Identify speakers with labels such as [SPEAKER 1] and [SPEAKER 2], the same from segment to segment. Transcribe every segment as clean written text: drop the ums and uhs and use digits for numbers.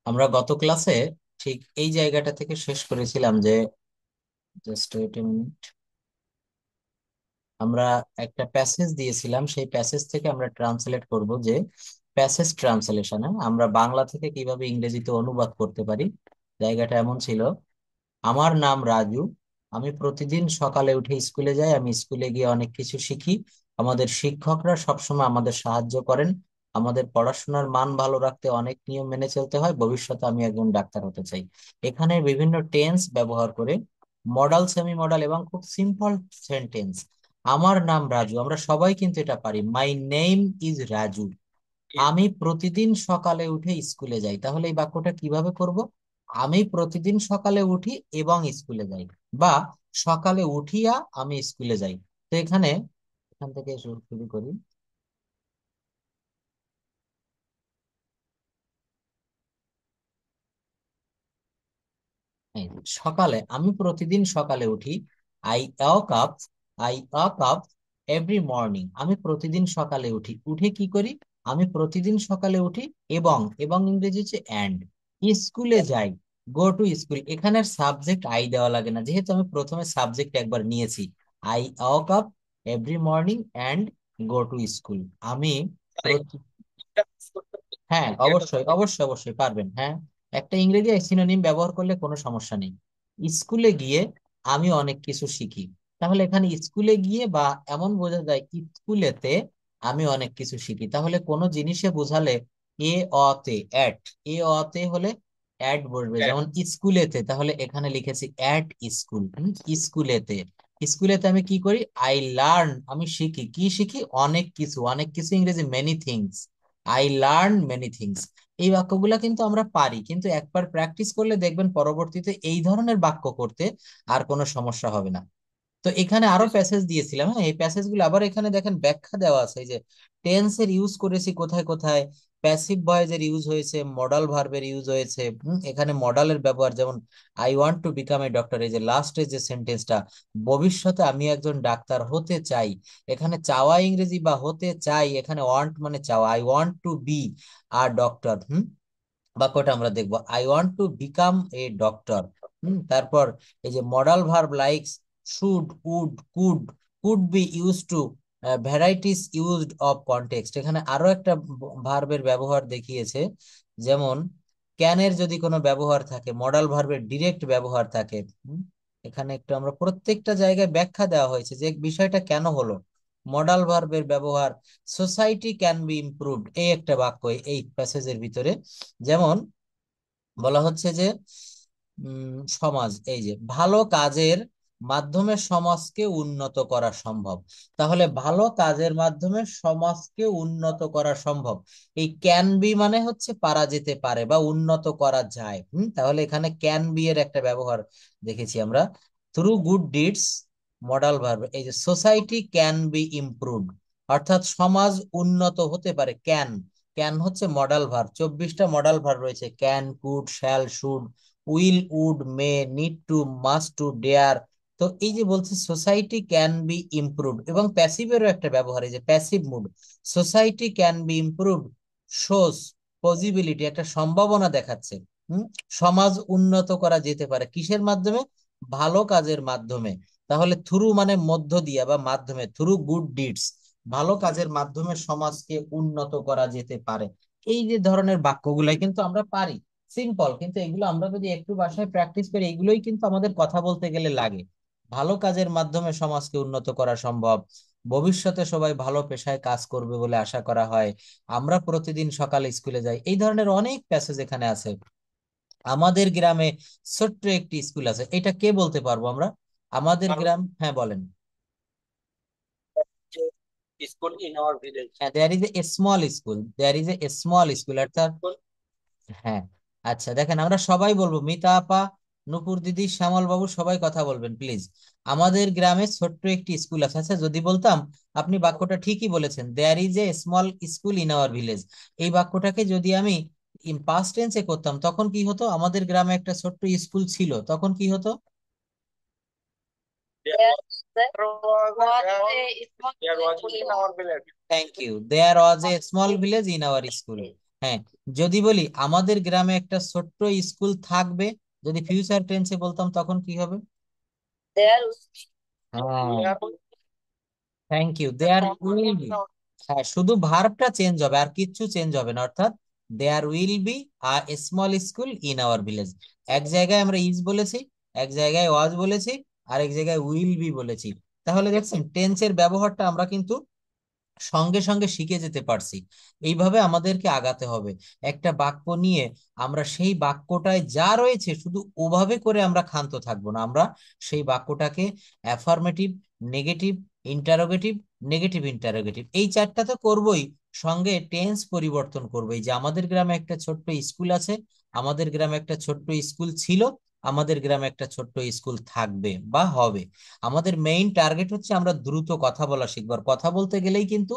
[SPEAKER 1] আমরা গত ক্লাসে ঠিক এই জায়গাটা থেকে শেষ করেছিলাম যে জাস্ট ওয়েট এ মিনিট। আমরা একটা প্যাসেজ দিয়েছিলাম, সেই প্যাসেজ থেকে আমরা ট্রান্সলেট করব যে প্যাসেজ ট্রান্সলেশনে আমরা বাংলা থেকে কিভাবে ইংরেজিতে অনুবাদ করতে পারি। জায়গাটা এমন ছিল: আমার নাম রাজু। আমি প্রতিদিন সকালে উঠে স্কুলে যাই। আমি স্কুলে গিয়ে অনেক কিছু শিখি। আমাদের শিক্ষকরা সবসময় আমাদের সাহায্য করেন। আমাদের পড়াশোনার মান ভালো রাখতে অনেক নিয়ম মেনে চলতে হয়। ভবিষ্যতে আমি একজন ডাক্তার হতে চাই। এখানে বিভিন্ন টেন্স ব্যবহার করে মডাল, সেমি মডাল এবং খুব সিম্পল সেন্টেন্স। আমার নাম রাজু, আমরা সবাই কিন্তু এটা পারি। My name is Raju. আমি প্রতিদিন সকালে উঠে স্কুলে যাই। তাহলে এই বাক্যটা কিভাবে করব? আমি প্রতিদিন সকালে উঠি এবং স্কুলে যাই, বা সকালে উঠিয়া আমি স্কুলে যাই। তো এখানে এখান থেকে শুরু শুরু করি। এই যে, সকালে, আমি প্রতিদিন সকালে উঠি। I walk up. I walk up every morning. আমি প্রতিদিন সকালে উঠি। উঠে কি করি? আমি প্রতিদিন সকালে উঠি এবং, এবং ইংরেজি হচ্ছে অ্যান্ড, স্কুলে যাই। Go to school. এখানের সাবজেক্ট আই দেওয়া লাগে না, যেহেতু আমি প্রথমে সাবজেক্ট একবার নিয়েছি। I walk up every morning and go to school. আমি প্রতি- হ্যাঁ, অবশ্যই অবশ্যই অবশ্যই পারবেন, হ্যাঁ। একটা ইংরেজি সিনোনিম ব্যবহার করলে কোনো সমস্যা নেই। স্কুলে গিয়ে আমি অনেক কিছু শিখি। তাহলে এখানে স্কুলে গিয়ে, বা এমন বোঝা যায় স্কুলেতে আমি অনেক কিছু শিখি। তাহলে কোনো জিনিসে বোঝালে এ অতে অ্যাট, এ অতে হলে অ্যাট বসবে, যেমন স্কুলেতে। তাহলে এখানে লিখেছি অ্যাট স্কুল। স্কুলেতে। স্কুলেতে আমি কি করি? আই লার্ন, আমি শিখি। কি শিখি? অনেক কিছু। অনেক কিছু ইংরেজি many things. I learn many things. এই বাক্যগুলা কিন্তু আমরা পারি, কিন্তু একবার প্র্যাকটিস করলে দেখবেন পরবর্তীতে এই ধরনের বাক্য করতে আর কোনো সমস্যা হবে না। তো এখানে আরো প্যাসেজ দিয়েছিলাম, হ্যাঁ, এই প্যাসেজ গুলো আবার এখানে দেখেন ব্যাখ্যা দেওয়া আছে। এই যে টেন্সের ইউজ করেছি কোথায় কোথায়, প্যাসিভ ভয়েসের ইউজ হয়েছে, মডাল ভার্বের ইউজ হয়েছে। এখানে মডালের ব্যবহার, যেমন I want to become a doctor, এই যে লাস্টের যে সেন্টেন্সটা, ভবিষ্যতে আমি একজন ডাক্তার হতে চাই। এখানে চাওয়া ইংরেজি, বা হতে চাই, এখানে ওয়ান্ট মানে চাওয়া। I want to be a doctor. বাক্যটা আমরা দেখবো, I want to become a doctor. তারপর এই যে modal verb likes, should, would, could, could be use to, varieties used of context. এখানে আরো একটা ভার্বের ব্যবহার দেখিয়েছে, যেমন ক্যানের যদি কোনো ব্যবহার থাকে, মডাল ভার্বের ডিরেক্ট ব্যবহার থাকে। এখানে একটু আমরা প্রত্যেকটা জায়গায় ব্যাখ্যা দেওয়া হয়েছে যে বিষয়টা কেন হলো। মডাল ভার্বের ব্যবহার, সোসাইটি ক্যান বি ইমপ্রুভড, এই একটা বাক্য এই প্যাসেজের ভিতরে। যেমন বলা হচ্ছে যে সমাজ, এই যে ভালো কাজের মাধ্যমে সমাজকে উন্নত করা সম্ভব। তাহলে ভালো কাজের মাধ্যমে সমাজকে উন্নত করা সম্ভব। এই ক্যান বি মানে হচ্ছে পারা যেতে পারে বা উন্নত করা যায়। তাহলে এখানে ক্যান বি এর একটা ব্যবহার দেখেছি আমরা। Through good deeds, modal verb, এই যে সোসাইটি ক্যান বি ইমপ্রুভড, অর্থাৎ সমাজ উন্নত হতে পারে। ক্যান, ক্যান হচ্ছে মডাল ভার্ব। 24টা মডাল ভার্ব রয়েছে: can, could, shall, should, will, would, may, need to, must to, dare. তো এই যে বলছে সোসাইটি ক্যান বি ইমপ্রুভড, এবং প্যাসিভেরও একটা ব্যবহার, এই যে passive mood, society can be improved shows possibility, একটা সম্ভাবনা দেখাচ্ছে। হুম সমাজ উন্নত করা যেতে পারে কিসের মাধ্যমে? ভালো কাজের মাধ্যমে। তাহলে থ্রু মানে মধ্য দিয়া বা মাধ্যমে, থ্রু গুড ডিডস, ভালো কাজের মাধ্যমে সমাজকে উন্নত করা যেতে পারে। এই যে ধরনের বাক্যগুলাই কিন্তু আমরা পারি। সিম্পল, কিন্তু এগুলো আমরা যদি একটু বাসায় প্র্যাকটিস করি, এগুলোই কিন্তু আমাদের কথা বলতে গেলে লাগে। ভালো কাজের মাধ্যমে সমাজকে উন্নত করা সম্ভব। ভবিষ্যতে সবাই ভালো পেশায় কাজ করবে বলে আশা করা হয়। আমরা প্রতিদিন সকালে স্কুলে যাই। এই ধরনের অনেক প্যাসেজ এখানে আছে। আমাদের গ্রামে ছোট্ট একটি স্কুল আছে, এটা কে বলতে পারবো আমরা? আমাদের গ্রাম, হ্যাঁ বলেন। স্কুল ইন আওয়ার ভিলেজ, হ্যাঁ, there is a small school, there is a small school, অর্থাৎ, হ্যাঁ। আচ্ছা দেখেন, আমরা সবাই বলবো, মিতা আপা, নুপুর দিদি, শ্যামল বাবু, সবাই কথা বলবেন প্লিজ। আমাদের গ্রামে ছোট্ট একটি স্কুল আছে। আচ্ছা যদি বলতাম, আপনি বাক্যটা ঠিকই বলেছেন, there is a small school in our village. এই বাক্যটাকে যদি আমি পাস্ট টেন্সে করতাম, তখন কি হতো? আমাদের গ্রামে একটা ছোট্ট স্কুল ছিল, তখন কি হতো? Thank you, there was a small village in our school. হ্যাঁ, যদি বলি আমাদের গ্রামে একটা ছোট্ট স্কুল থাকবে, যদি ফিউচার টেন্সে বলতাম তখন কি হবে?
[SPEAKER 2] দেয়ার
[SPEAKER 1] হ্যাঁ, thank you, there will be. হ্যাঁ, শুধু ভার্বটা চেঞ্জ হবে, আর কিচ্ছু চেঞ্জ হবে না, অর্থাৎ there will be a small school in our village. এক জায়গায় আমরা ইজ বলেছি, এক জায়গায় ওয়াজ বলেছি, আর এক জায়গায় উইল বি বলেছি। তাহলে দেখছেন টেন্সের ব্যবহারটা আমরা কিন্তু সঙ্গে সঙ্গে শিখে যেতে পারছি। এইভাবে আমাদেরকে আগাতে হবে। একটা বাক্য নিয়ে আমরা সেই বাক্যটায় যা রয়েছে শুধু ওভাবে করে আমরা ক্ষান্ত থাকবো না, আমরা সেই বাক্যটাকে affirmative, negative, interrogative, negative interrogative, এই চারটা তো করবোই, সঙ্গে টেন্স পরিবর্তন করবো। এই যে আমাদের গ্রামে একটা ছোট্ট স্কুল আছে, আমাদের গ্রামে একটা ছোট্ট স্কুল ছিল, আমাদের গ্রামে একটা ছোট্ট স্কুল থাকবে বা হবে। আমাদের মেইন টার্গেট হচ্ছে আমরা দ্রুত কথা বলা শিখবো। আর কথা বলতে গেলেই কিন্তু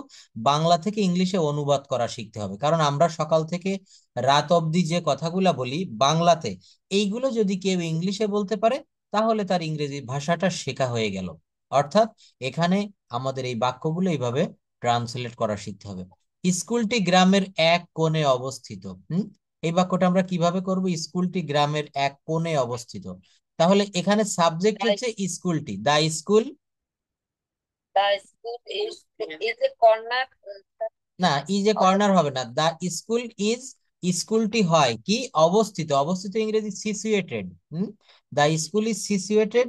[SPEAKER 1] বাংলা থেকে ইংলিশে অনুবাদ করা শিখতে হবে, কারণ আমরা সকাল থেকে রাত অবধি যে কথাগুলা বলি বাংলাতে, এইগুলো যদি কেউ ইংলিশে বলতে পারে তাহলে তার ইংরেজি ভাষাটা শেখা হয়ে গেল। অর্থাৎ এখানে আমাদের এই বাক্যগুলো এইভাবে ট্রান্সলেট করা শিখতে হবে। স্কুলটি গ্রামের এক কোণে অবস্থিত। এই বাক্যটা আমরা কিভাবে করব? স্কুলটি গ্রামের এক কোণে অবস্থিত। তাহলে এখানে সাবজেক্ট হচ্ছে স্কুলটি, the school.
[SPEAKER 2] The school is a corner
[SPEAKER 1] না, ইজ এ
[SPEAKER 2] অফ
[SPEAKER 1] কর্নার হবে না, দা স্কুল ইজ, স্কুলটি হয় কি অবস্থিত, অবস্থিত ইংরেজি situated. The school is situated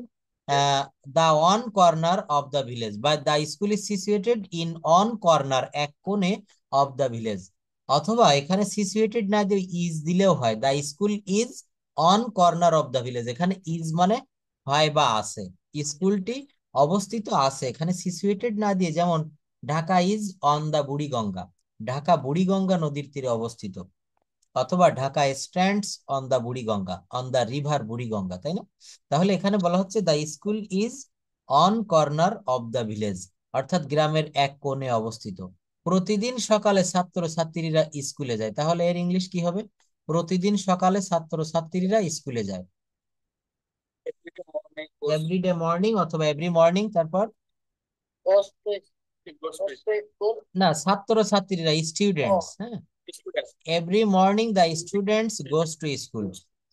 [SPEAKER 1] the on corner of the village, বা the school is situated in on corner, এক কোণে অফ দ্য ভিলেজ। অথবা এখানে সিচুয়েটেড না দিয়ে ইজ দিলেও হয়, the school is on corner of the village. এখানে ইজ মানে হয় বা আছে, স্কুলটি অবস্থিত আছে, এখানে সিচুয়েটেড না দিয়ে, যেমন Dhaka is on the Buriganga, Dhaka Buriganga নদীর তীরে অবস্থিত। অথবা Dhaka stands on the Buriganga, on the river Buriganga, তাই না? তাহলে এখানে বলা হচ্ছে the school is on corner of the village, অর্থাৎ গ্রামের এক কোণে অবস্থিত। প্রতিদিন সকালে ছাত্র ছাত্রীরা স্কুলে যায়, তাহলে এর ইংলিশ কি হবে? প্রতিদিন সকালে ছাত্র ছাত্রীরা স্কুলে যায়, এভরিডে মর্নিং অথবা এভরি মর্নিং, তারপর
[SPEAKER 2] গোস টু স্কুল।
[SPEAKER 1] না, ছাত্র ছাত্রীরা, স্টুডেন্টস, হ্যাঁ, every morning the students goes to school,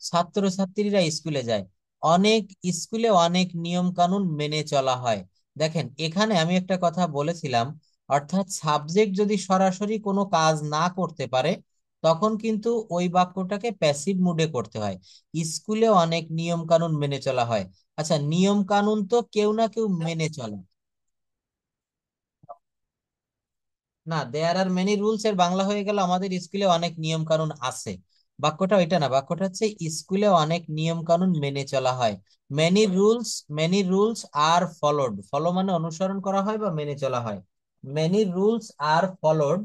[SPEAKER 1] ছাত্রছাত্রীরা স্কুলে যায়। অনেক স্কুলে অনেক নিয়ম কানুন মেনে চলা হয়। দেখেন এখানে আমি একটা কথা বলেছিলাম, অর্থাৎ সাবজেক্ট যদি সরাসরি কোনো কাজ না করতে পারে তখন কিন্তু ওই বাক্যটাকে প্যাসিভ মুডে করতে হয়। স্কুলে অনেক নিয়ম কানুন মেনে চলা হয়। আচ্ছা, নিয়ম কানুন তো কেউ না কেউ মেনে চলে। না, দেয়ার আর মেনি রুলস এর বাংলা হয়ে গেল আমাদের স্কুলে অনেক নিয়ম কানুন আছে। বাক্যটা ওইটা না, বাক্যটা হচ্ছে স্কুলে অনেক নিয়ম কানুন মেনে চলা হয়। Many rules, many rules are followed, follow মানে অনুসরণ করা হয় বা মেনে চলা হয়। মেনি রুলস আর ফলোড,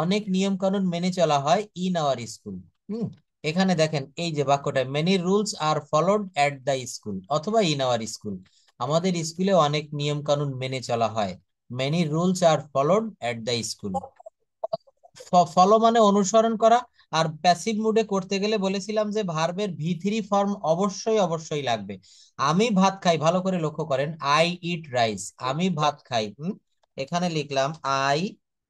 [SPEAKER 1] অনেক নিয়ম কানুন মেনে চলা হয় ইন আওয়ার স্কুল। হুম, এখানে দেখেন এই যে বাক্যটা, many rules are followed at the school অথবা ইন আওয়ার স্কুল, আমাদের স্কুলে অনেক নিয়ম কানুন মেনে চলা হয়। Many rules are followed at the school. Follow মানে অনুসরণ করা। আর প্যাসিভ মুডে করতে গেলে বলেছিলাম যে ভার্বের ভি3 ফর্ম অবশ্যই অবশ্যই লাগবে। আমি ভাত খাই, ভালো করে লক্ষ্য করেন, আই ইট রাইস, আমি ভাত খাই। এখানে লিখলাম I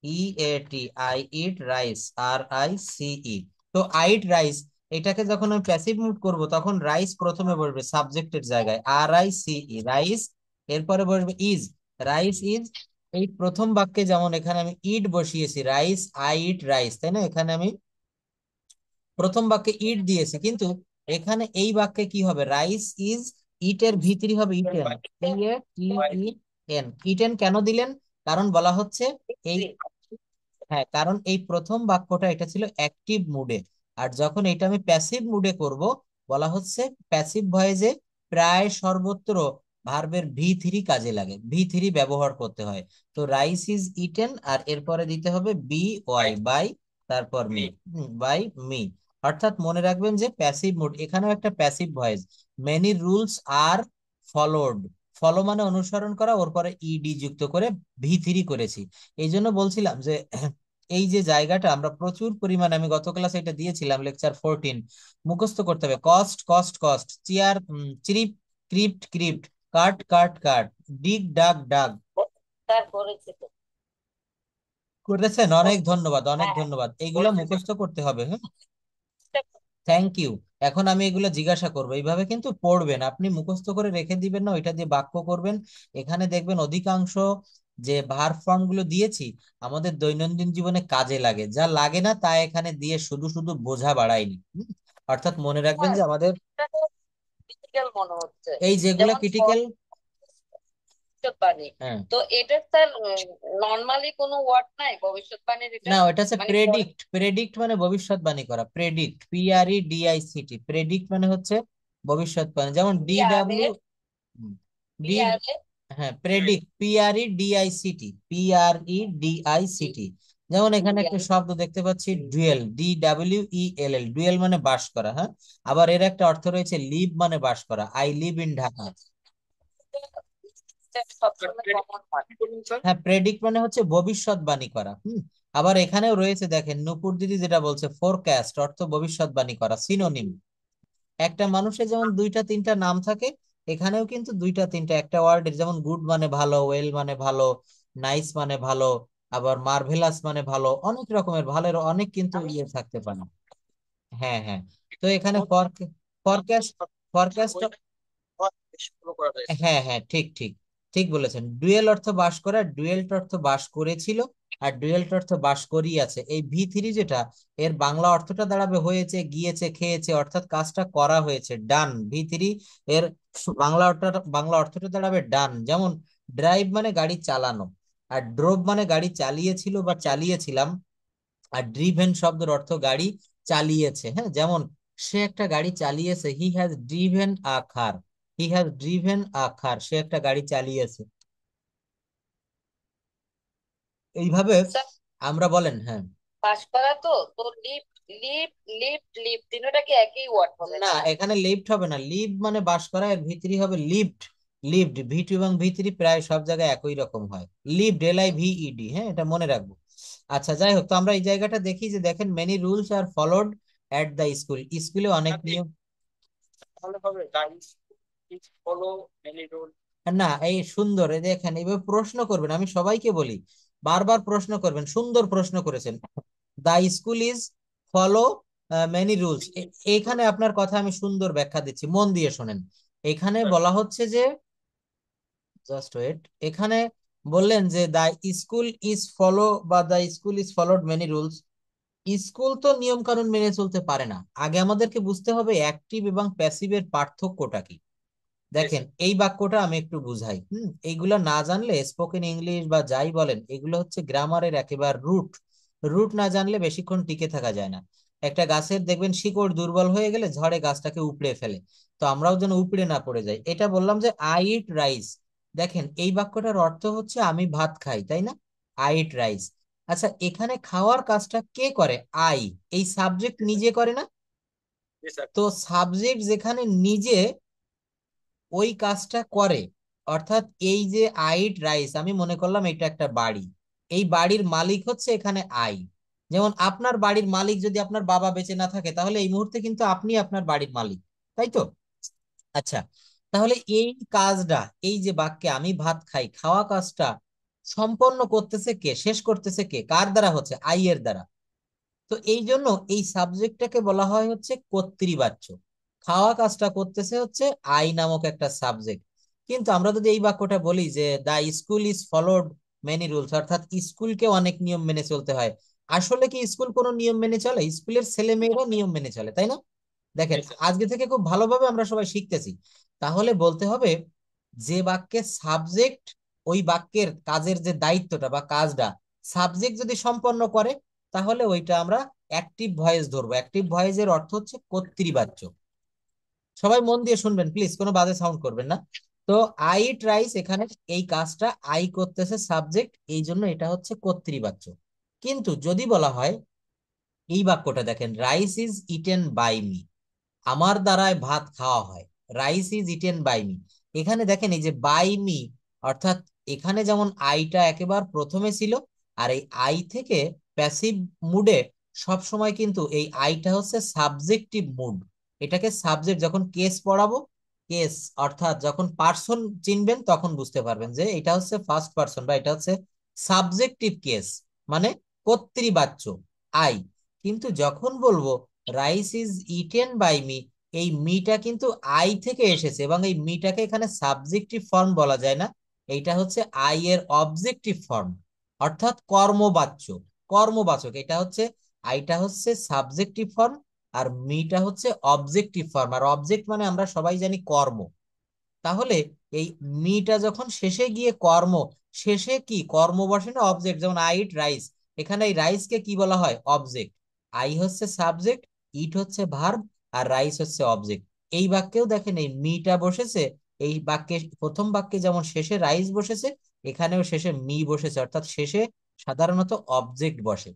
[SPEAKER 1] E A T, I eat rice, আর আই সি ই। তো আই ইট রাইস, এটাকে যখন আমি প্যাসিভ মুড করব তখন রাইস প্রথমে বসবে সাবজেক্টের জায়গায়, আর আই সি ই, রাইস। এরপরে বসবে ইজ, রাইস ইজ। এই প্রথম বাক্যে যেমন এখানে আমি ইট বসিয়েছি, রাইস, আই ইট রাইস, তাই না? এখানে আমি প্রথম বাক্যে ইট দিয়েছি, কিন্তু এখানে এই বাক্যে কি হবে? রাইস ইজ, ইটের ভিতরি হবে eaten, E A T E N. Eaten কেন দিলেন? কারণ বলা হচ্ছে এই, হ্যাঁ, কারণ এই প্রথম বাক্যটা এটা ছিল অ্যাক্টিভ মুডে, আর যখন এটা আমি প্যাসিভ মুডে করব, বলা হচ্ছে প্যাসিভ ভয়েসে প্রায় সর্বত্র ভার্বের ভি3 কাজে লাগে, ভি3 ব্যবহার করতে হয়। তো রাইস ইজ ইটেন, আর এরপরে দিতে হবে বি ওয়াই, বাই, তারপর মি, বাই মি। অর্থাৎ মনে রাখবেন যে প্যাসিভ মুড, এখানেও একটা passive voice. Many rules are followed, follow মানে অনুসরণ করা, ওর পরে ইডি যুক্ত করে ভি3 করেছি। এই জন্য বলছিলাম যে এই যে জায়গাটা আমরা প্রচুর পরিমাণে, আমি গত ক্লাসে এটা দিয়েছিলাম লেকচার 14, মুখস্থ করতে হবে। কস্ট কস্ট কস্ট, চেয়ার চিরিপ, crept crept, cut cut cut, dig dug dug.
[SPEAKER 2] তার করেছে তো।
[SPEAKER 1] করেছেন, অনেক ধন্যবাদ, অনেক
[SPEAKER 2] হ্যাঁ,
[SPEAKER 1] ধন্যবাদ। এইগুলো
[SPEAKER 2] বলছি
[SPEAKER 1] মুখস্থ করতে হবে, হ্যাঁ।
[SPEAKER 2] তো।
[SPEAKER 1] Thank you. এখন আমি এগুলো জিজ্ঞাসা করবো, এইভাবে কিন্তু পড়বেন, আপনি মুখস্থ করে রেখে দিবেন না, ওইটা দিয়ে বাক্য করবেন। এখানে দেখবেন অধিকাংশ যে ভার্ব ফর্ম গুলো দিয়েছি আমাদের দৈনন্দিন জীবনে কাজে লাগে, যা লাগে না তা এখানে দিয়ে শুধু শুধু বোঝা বাড়ায়নি। অর্থাৎ মনে রাখবেন
[SPEAKER 2] হ্যাঁ,
[SPEAKER 1] যে আমাদের
[SPEAKER 2] এটাকে ক্রিটিক্যাল মনে হচ্ছে।
[SPEAKER 1] এই যেগুলা
[SPEAKER 2] যেমন
[SPEAKER 1] ক্রিটিক্যাল।
[SPEAKER 2] ভবিষ্যৎবাণী,
[SPEAKER 1] হ্যাঁ,
[SPEAKER 2] তো এটা স্যার নর্মালি কোনো ওয়ার্ড নাই ভবিষ্যৎবাণীর এটা?
[SPEAKER 1] না ওটা হচ্ছে
[SPEAKER 2] মানে
[SPEAKER 1] প্রেডিক্ট। প্রেডিক্ট মানে ভবিষ্যৎবাণী করা, প্রেডিক্ট, PREDICT, প্রেডিক্ট মানে হচ্ছে ভবিষ্যৎবাণী। যেমন D
[SPEAKER 2] PRA,
[SPEAKER 1] W D,
[SPEAKER 2] PRA,
[SPEAKER 1] হ্যাঁ প্রেডিক্ট, PREDICT। যেমন এখানে একটা শব্দ দেখতে পাচ্ছি ডুয়েল, DWELL, ডুয়েল মানে বাস করা, হ্যাঁ। আবার এর একটা অর্থ রয়েছে লিভ মানে বাস করা, আই লিভ ইন ঢাকা।
[SPEAKER 2] সবসময় কমন হয়।
[SPEAKER 1] হ্যাঁ, প্রেডিক্ট মানে হচ্ছে ভবিষ্যৎবাণী করা। আবার এখানেও রয়েছে, দেখেন নূপুর দিদি যেটা বলছে ফোরকাস্ট, অর্থ ভবিষ্যৎবাণী করা, সিনোনিম। একটা মানুষের যেমন দুইটা তিনটা নাম থাকে, এখানেও কিন্তু দুইটা তিনটা একটা ওয়ার্ডের, যেমন গুড মানে ভালো, ওয়েল মানে ভালো, নাইস মানে ভালো, আবার মার্ভেলাস মানে ভালো, অনেক রকমের ভালোর অনেক কিন্তু ইয়ে থাকতে পারে। হ্যাঁ হ্যাঁ। তো এখানে ফরকাস্ট, ফরকাস্ট, হ্যাঁ হ্যাঁ, ঠিক ঠিক, ঠিক বলেছেন। ডুয়েল অর্থ বাস করা, ডুয়েল্ট অর্থ বাস করেছিল, আর ডুয়েল্ট অর্থ বাস করিয়াছে। এই V3 যেটা, এর বাংলা অর্থটা দাঁড়াবে হয়েছে, গিয়েছে, খেয়েছে, অর্থাৎ কাজটা করা হয়েছে, ডান। V3 এর বাংলা অর্থটা দাঁড়াবে ডান। যেমন ড্রাইভ মানে গাড়ি চালানো, আর ড্রোভ মানে গাড়ি চালিয়েছিল বা চালিয়েছিলাম, আর ড্রিভেন শব্দের অর্থ গাড়ি চালিয়েছে, হ্যাঁ। যেমন সে একটা গাড়ি চালিয়েছে, he has driven a car, he has driven a car, সে একটা গাড়ি চালিয়েছে। এইভাবে
[SPEAKER 2] স্যার
[SPEAKER 1] আমরা, বলেন, হ্যাঁ।
[SPEAKER 2] পাস করা তো তো লিপ, লিপ, লিপ, লিপ তিনটা কি একই ওয়ার্ড হবে
[SPEAKER 1] না,
[SPEAKER 2] না?
[SPEAKER 1] এখানে লিফট হবে না, লিভ মানে বাস করা, এর ভিতরি হবে লিভড। লিভড, V2 এবং V3 প্রায় সব জায়গায় একই রকম হয়। লিভড, LIVED, হ্যাঁ, এটা মনে রাখবো। আচ্ছা, যাই হোক, তো আমরা এই জায়গাটা দেখি যে দেখেন many rules are followed at the school, স্কুলে অনেক নিয়ম।
[SPEAKER 3] তাহলে হবে guys please follow many rule.
[SPEAKER 1] না, এই সুন্দর, এই দেখেন এইভাবে প্রশ্ন করবেন, আমি সবাইকে বলি বারবার প্রশ্ন করবেন, সুন্দর প্রশ্ন করেছেন। The school is follow many rules, এইখানে আপনার কথা আমি সুন্দর ব্যাখ্যা দিচ্ছি, মন দিয়ে শোনেন। এখানে বলা হচ্ছে যে, জাস্ট ওয়েট, এখানে বললেন যে দা স্কুল ইজ ফলো, বা the school is followed many rules. School তো নিয়ম কানুন মেনে চলতে পারে না। আগে আমাদেরকে বুঝতে হবে অ্যাক্টিভ এবং প্যাসিভের পার্থক্যটা কি। দেখেন এই বাক্যটা আমি একটু বুঝাই। এইগুলো না জানলে স্পোকেন ইংলিশ বা যাই বলেন, এগুলো হচ্ছে গ্রামারের একেবারে রুট। রুট না জানলে বেশিক্ষণ টিকে থাকা যায় না। একটা গাছের দেখবেন শিকড় দুর্বল হয়ে গেলে ঝড়ে গাছটাকে উপড়ে ফেলে। তো আমরাও যেন উপড়ে না পড়ে যাই। এটা বললাম যে আই ইট রাইস। দেখেন এই বাক্যটার অর্থ হচ্ছে আমি ভাত খাই, তাই না? I eat rice. আচ্ছা, এখানে খাওয়ার কাজটা কে করে? আই। এই সাবজেক্ট নিজে করে না? তো সাবজেক্ট যেখানে নিজে ওই কাজটা করে, অর্থাৎ এই যে আইট রাইস, আমি মনে করলাম এটা একটা বাড়ি, এই বাড়ির মালিক হচ্ছে এখানে আই। যেমন আপনার বাড়ির মালিক যদি আপনার বাবা বেঁচে না থাকে, তাহলে এই মুহূর্তে কিন্তু আপনি আপনার বাড়ির মালিক, তাই তো? আচ্ছা, তাহলে এই কাজটা, এই যে বাক্যে আমি ভাত খাই, খাওয়া কাজটা সম্পন্ন করতেছে কে, শেষ করতেছে কে, কার দ্বারা হচ্ছে? আই এর দ্বারা। তো এই জন্য এই সাবজেক্টটাকে বলা হয় হচ্ছে কর্তৃবাচ্য। খাওয়া কাজটা করতেছে হচ্ছে আই নামক একটা সাবজেক্ট। কিন্তু আমরা যদি এই বাক্যটা বলি যে the school is followed many rules, অর্থাৎ স্কুলকে অনেক নিয়ম মেনে চলতে হয়, আসলে কি স্কুল কোনো নিয়ম মেনে চলে? স্কুলের ছেলে মেয়েরা নিয়ম মেনে চলে, তাই না? দেখেন আজকে থেকে খুব ভালোভাবে আমরা সবাই শিখতেছি। তাহলে বলতে হবে যে বাক্যের সাবজেক্ট, ওই বাক্যের কাজের যে দায়িত্বটা বা কাজটা সাবজেক্ট যদি সম্পন্ন করে, তাহলে ওইটা আমরা অ্যাক্টিভ ভয়েস ধরবো। অ্যাক্টিভ ভয়েসের অর্থ হচ্ছে কর্তৃবাচ্য। সবাই মন দিয়ে শুনবেন প্লিজ, কোনো বাজে সাউন্ড করবেন না। তো আই ট্রাইস, এখানে এই কাজটা আই করতেছে সাবজেক্ট, এই জন্য এটা হচ্ছে কর্তৃবাচ্য। কিন্তু যদি বলা হয় এই বাক্যটা, দেখেন rice is eaten by me, আমার দ্বারায় ভাত খাওয়া হয়, rice is eaten by me. এখানে দেখেন এই যে বাই মি, অর্থাৎ এখানে যেমন আইটা একেবারে প্রথমে ছিল, আর এই আই থেকে প্যাসিভ মুডে সব সময় কিন্তু এই আইটা হচ্ছে সাবজেক্টিভ মুড। এটাকে সাবজেক্ট, যখন কেস পড়াবো, কেস অর্থাৎ যখন পার্সন চিনবেন তখন বুঝতে পারবেন যে এটা হচ্ছে ফার্স্ট পার্সন বা এটা হচ্ছে সাবজেক্টিভ কেস। মানে কর্তৃবাচ্য আই। কিন্তু যখন বলবো rice is eaten by me, এই মিটা কিন্তু আই থেকে এসেছে এবং এই মিটাকে এখানে সাবজেক্টিভ ফর্ম বলা যায় না, এইটা হচ্ছে আই এর অবজেক্টিভ ফর্ম, অর্থাৎ কর্মবাচ্য, কর্মবাচক। এটা হচ্ছে আইটা হচ্ছে সাবজেক্টিভ ফর্ম আর মিটা হচ্ছে অবজেক্টিভ ফর্ম, আর অবজেক্ট মানে আমরা সবাই জানি কর্ম। তাহলে এই মিটা যখন শেষে গিয়ে কর্ম, শেষে কি কর্ম বসে না অবজেক্ট, যেমন আই ইট রাইস, এখানে এই রাইসকে কি বলা হয় অবজেক্ট, আই হচ্ছে সাবজেক্ট, ইট হচ্ছে ভার্ব, আর রাইস হচ্ছে অবজেক্ট। এই বাক্যেও দেখেন এই মিটা বসেছে, এই বাক্যে প্রথম বাক্যে যেমন শেষে রাইস বসেছে, এখানেও শেষে মি বসেছে, অর্থাৎ শেষে সাধারণত অবজেক্ট বসে।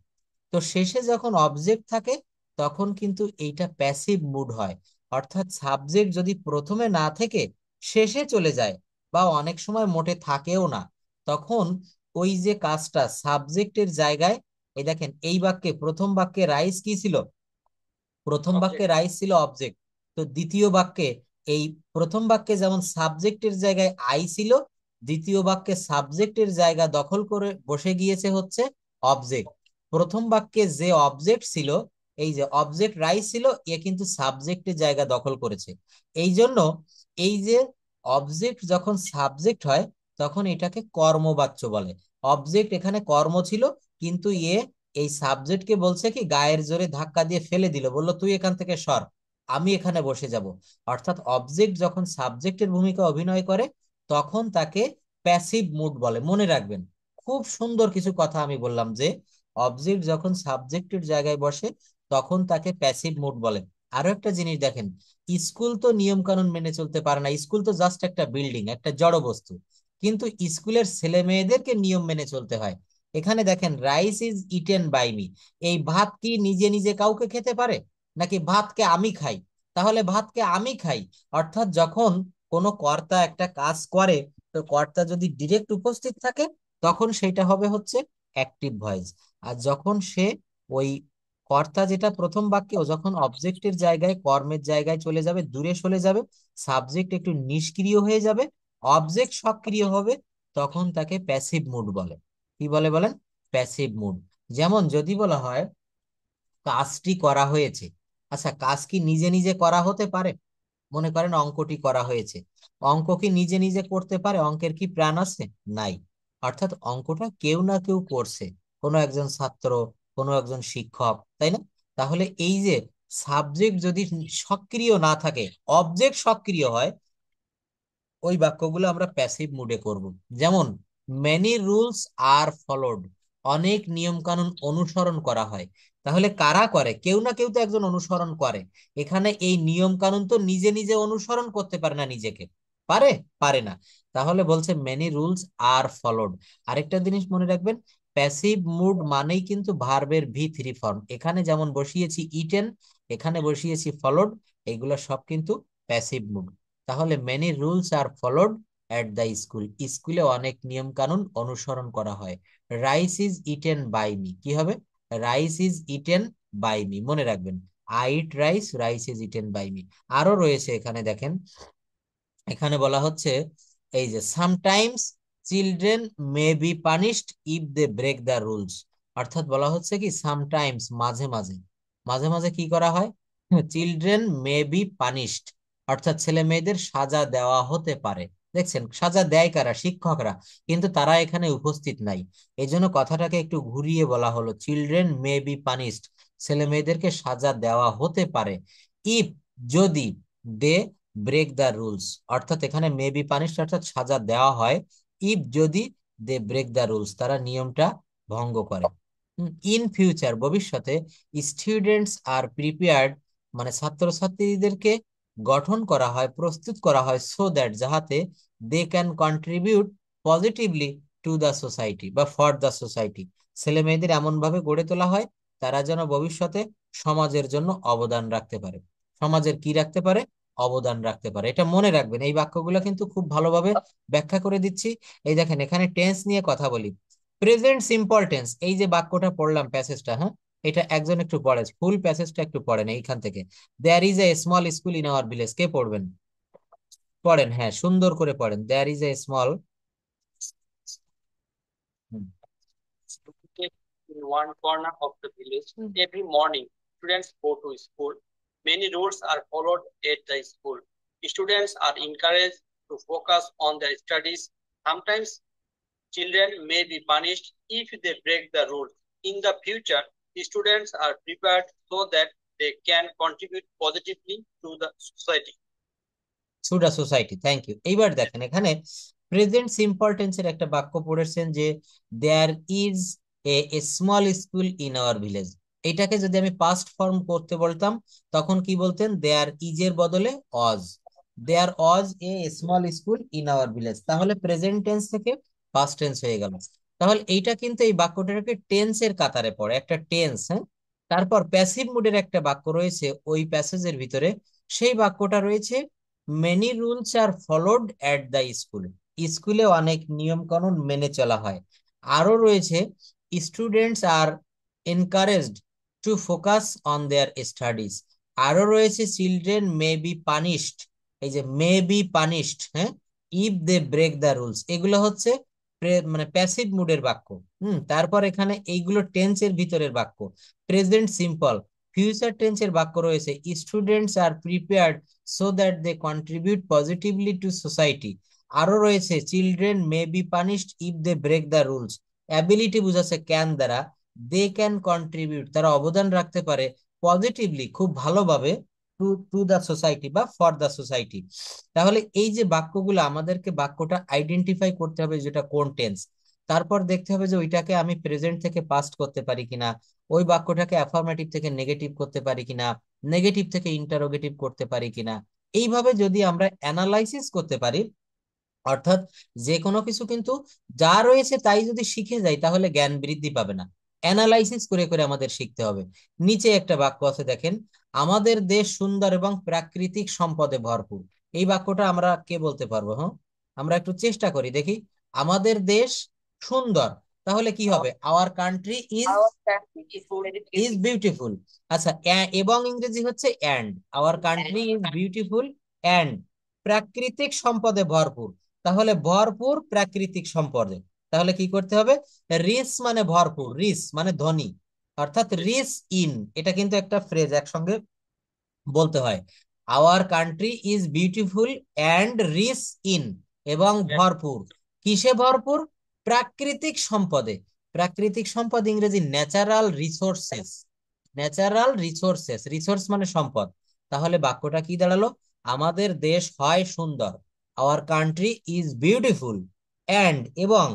[SPEAKER 1] তো শেষে যখন অবজেক্ট থাকে তখন কিন্তু এইটা প্যাসিভ মুড হয়, অর্থাৎ সাবজেক্ট যদি প্রথমে না থেকে শেষে চলে যায় বা অনেক সময় মোটে থাকেও না, তখন ওই যে কাজটা সাবজেক্টের জায়গায়, এই দেখেন এই বাক্যে প্রথম বাক্যে রাইস কি ছিল, প্রথম বাক্যে
[SPEAKER 3] অবজেক্ট।
[SPEAKER 1] রাইস ছিল অবজেক্ট, তো দ্বিতীয় বাক্যে এই প্রথম বাক্যে যেমন সাবজেক্টের জায়গায় আই ছিল, দ্বিতীয় বাক্যে সাবজেক্টের জায়গা দখল করে বসে গিয়েছে হচ্ছে অবজেক্ট। প্রথম বাক্যে যে অবজেক্ট ছিল, এই যে অবজেক্ট রাইস ছিল, এ কিন্তু সাবজেক্টের জায়গা দখল করেছে। এই জন্য এই যে অবজেক্ট যখন সাবজেক্ট হয় তখন এটাকে কর্মবাচ্য বলে। অবজেক্ট এখানে কর্ম ছিল, কিন্তু এই সাবজেক্টকে বলছে কি গায়ের জোরে ধাক্কা দিয়ে ফেলে দিল, বললো তুই এখান থেকে সর, আমি এখানে বসে যাব। অর্থাৎ অবজেক্ট যখন সাবজেক্টের ভূমিকা অভিনয় করে তখন তাকে প্যাসিভ মুড বলে, মনে রাখবেন। খুব সুন্দর কিছু কথা আমি বললাম যে অবজেক্ট যখন সাবজেক্টের জায়গায় বসে তখন তাকে প্যাসিভ মুড বলে। আরো একটা জিনিস দেখেন, স্কুল তো নিয়ম কানুন মেনে চলতে পারে না, স্কুল তো জাস্ট একটা বিল্ডিং, একটা জড় বস্তু, কিন্তু স্কুলের ছেলে মেয়েদেরকে নিয়ম মেনে চলতে হয়। এখানে দেখেন rice is eaten by me, এই ভাত কি নিজে নিজে কাউকে খেতে পারে, নাকি ভাতকে আমি খাই? তাহলে ভাতকে আমি খাই, অর্থাৎ যখন কোনো কর্তা একটা কাজ করে, তো কর্তা যদি ডিরেক্ট উপস্থিত থাকে তখন সেটা হবে হচ্ছে অ্যাক্টিভ ভয়েস। আর যখন সে ওই কর্তা যেটা প্রথম বাক্যে, ও যখন অবজেক্টের জায়গায় কর্মের জায়গায় চলে যাবে, দূরে সরে যাবে, সাবজেক্ট একটু নিষ্ক্রিয় হয়ে যাবে, অবজেক্ট সক্রিয় হবে, তখন তাকে প্যাসিভ মুড বলে। কি বলে বলেন? Passive mood. যেমন যদি বলা হয় কাজটি করা হয়েছে, আচ্ছা কাজ কি নিজে নিজে করা হতে পারে? মনে করেন অঙ্কটি করা হয়েছে, অঙ্ক কি নিজে নিজে করতে পারে? অঙ্কের কি প্রাণ আছে? নাই। অর্থাৎ অঙ্কটা কেউ না কেউ করছে, কোনো একজন ছাত্র, কোনো একজন শিক্ষক, তাই না? তাহলে এই যে সাবজেক্ট যদি সক্রিয় না থাকে, অবজেক্ট সক্রিয় হয়, ওই বাক্যগুলো আমরা প্যাসিভ মুডে করব। যেমন মেনি রুলস আর ফলোড, অনেক নিয়ম কানুন অনুসরণ করা হয়। তাহলে কারা করে? কেউ না কেউ তো একজন অনুসরণ করে। এখানে এই নিয়ম কানুন তো নিজে নিজে অনুসরণ করতে পারে না নিজেকে, পারে? পারে না। তাহলে বলছে মেনি রুলস আর ফলোড। আরেকটা জিনিস মনে রাখবেন, প্যাসিভ মুড মানেই কিন্তু ভার্বের ভি3 ফর্ম, এখানে যেমন বসিয়েছি ইটেন, এখানে বসিয়েছি ফলোড, এগুলো সব কিন্তু প্যাসিভ মুড। তাহলে many rules are followed at the school, স্কুলে অনেক নিয়ম কানুন অনুসরণ করা হয়। Rice is eaten by me, কি হবে? Rice is eaten by me, মনে রাখবেন। I eat rice, rice is eaten by me. আরো রয়েছে এখানে দেখেন, এখানে বলা হচ্ছে এই যে sometimes children may be punished if they break the rules, অর্থাৎ বলা হচ্ছে কি সামটাইমস মাঝে মাঝে, মাঝে মাঝে কি করা হয়, চিলড্রেন মে বি পানিশড, অর্থাৎ ছেলে মেয়েদের সাজা দেওয়া হতে পারে। দেখছেন সাজা দেয় কারা? শিক্ষকরা, কিন্তু তারা এখানে উপস্থিত নাই। এই জন্য কথাটাকে একটু ঘুরিয়ে বলা হলো, চিলড্রেন মে বি পানিশড, ছেলে মেয়েদেরকে সাজা দেওয়া হতে পারে, ইফ যদি, দে ব্রেক দ্য রুলস, অর্থাৎ এখানে মে বি পানিশড অর্থাৎ সাজা দেওয়া হয়, ইফ যদি দে ব্রেক দ্য রুলস, তারা নিয়মটা ভঙ্গ করে। ইন ফিউচার ভবিষ্যতে, স্টুডেন্টস আর প্রিপেয়ার্ড, মানে ছাত্রছাত্রীদেরকে গঠন করা হয়, প্রস্তুত করা হয়, সো দ্যাট যাহাতে they can contribute positively to the society বা ফর দ্য সোসাইটি, ছেলে মেয়েদের এমন ভাবে গড়ে তোলা হয় তারা যেন ভবিষ্যতে সমাজের জন্য অবদান রাখতে পারে। সমাজের কি রাখতে পারে? অবদান রাখতে পারে। এটা মনে রাখবেন, এই বাক্যগুলো কিন্তু খুব ভালোভাবে ব্যাখ্যা করে দিচ্ছি। এই দেখেন এখানে টেন্স নিয়ে কথা বলি। প্রেজেন্ট সিম্পল টেন্স, এই যে বাক্যটা পড়লাম প্যাসেজটা, হ্যাঁ, এটা একজন একটু পড়ে, ফুল প্যাসেজটা একটু পড়েন এইখান থেকে। There is a small school in our village, কে পড়বেন? পড়েন, হ্যাঁ সুন্দর করে পড়েন, there is a small.
[SPEAKER 3] in one corner of the village. Every morning, students go to school. Many rules are followed at the school. Students are encouraged to focus on their studies. Sometimes children may be punished if they break the rules. In the future, students are prepared so that they can contribute positively to the society.
[SPEAKER 1] সুডা society, thank you. এইবার দেখেন এখানে present simple টেন্সের একটা বাক্য পড়েছেন যে there is a small school in our village. এটাকে যদি আমি পাস্ট ফর্ম করতে বলতাম তখন কি বলতেন? দেয়ার ইজ এর বদলে was, there was a small school in our village. তাহলে প্রেজেন্ট টেন্স থেকে পাস্ট টেন্স হয়ে গেল। তাহলে এইটা কিন্তু এই বাক্যটাকে টেন্সের কাতারে পড়ে, একটা টেন্স। হ্যাঁ, তারপর প্যাসিভ মুডের একটা বাক্য রয়েছে ওই প্যাসেজের ভিতরে, সেই বাক্যটা রয়েছে many rules are followed at the school. স্কুলে অনেক নিয়ম কানুন মেনে চলা হয়। আরো রয়েছে students are encouraged to focus on their studies. আরো রয়েছে চিলড্রেন মে বি পানিশড, এই যে মে বি পানিশড, হ্যাঁ, if they break the rules. এগুলো হচ্ছে মানে প্যাসিভ মুডের বাক্য। তারপর এখানে এইগুলো টেন্সের ভিতরের বাক্য। প্রেজেন্ট সিম্পল, ফিউচার টেন্সের বাক্য রয়েছে students are prepared so that they contribute positively to society। আরো রয়েছে children may be punished if they break the rules. Ability বুঝাচ্ছে ক্যান দ্বারা, দে ক্যান কন্ট্রিবিউট তারা অবদান রাখতে পারে পজিটিভলি খুব ভালোভাবে টু টু দ্য সোসাইটি বা ফর দ্য সোসাইটি। তাহলে এই যে বাক্যগুলো আমাদেরকে বাক্যটা আইডেন্টিফাই করতে হবে যেটা কোন টেন্স, তারপর দেখতে হবে যে ওইটাকে আমি প্রেজেন্ট থেকে পাস্ট করতে পারি কিনা, ওই বাক্যটাকে অ্যাফার্মেটিভ থেকে নেগেটিভ করতে পারি কিনা, নেগেটিভ থেকে ইন্টারোগেটিভ করতে পারি কিনা। এইভাবে যদি আমরা অ্যানালাইসিস করতে পারি, অর্থাৎ যে কোনো কিছু কিন্তু যা রয়েছে তাই যদি শিখে যাই তাহলে জ্ঞান বৃদ্ধি পাবে না, অ্যানালাইসিস করে করে আমাদের শিখতে হবে। নিচে একটা বাক্য আছে দেখেন, আমাদের দেশ সুন্দর এবং প্রাকৃতিক সম্পদে ভরপুর। এই বাক্যটা আমরা কে বলতে পারবো? হ্যাঁ, আমরা একটু চেষ্টা করি দেখি। আমাদের দেশ সুন্দর, তাহলে কি হবে? Hour country is
[SPEAKER 2] Our country is very
[SPEAKER 1] is
[SPEAKER 2] beautiful.
[SPEAKER 1] Beautiful. আচ্ছা, এবং ইংরেজি হচ্ছে and. Hour country is beautiful and প্রাকৃতিক সম্পদে ভরপুর। তাহলে ভরপুর প্রাকৃতিক সম্পদে, তাহলে কি করতে হবে? রিচ মানে ভরপুর, রিচ মানে ধনী, অর্থাৎ রিচ ইন, এটা কিন্তু একটা ফ্রেজ একসঙ্গে বলতে হয়। Our country is beautiful and rich in, এবং ভরপুর কিসে ভরপুর? প্রাকৃতিক সম্পদে। প্রাকৃতিক সম্পদ ইংরেজি natural resources, natural resources, resource মানে সম্পদ। তাহলে বাক্যটা কি দাঁড়ালো? আমাদের দেশ হয় সুন্দর, hour country is beautiful and এবং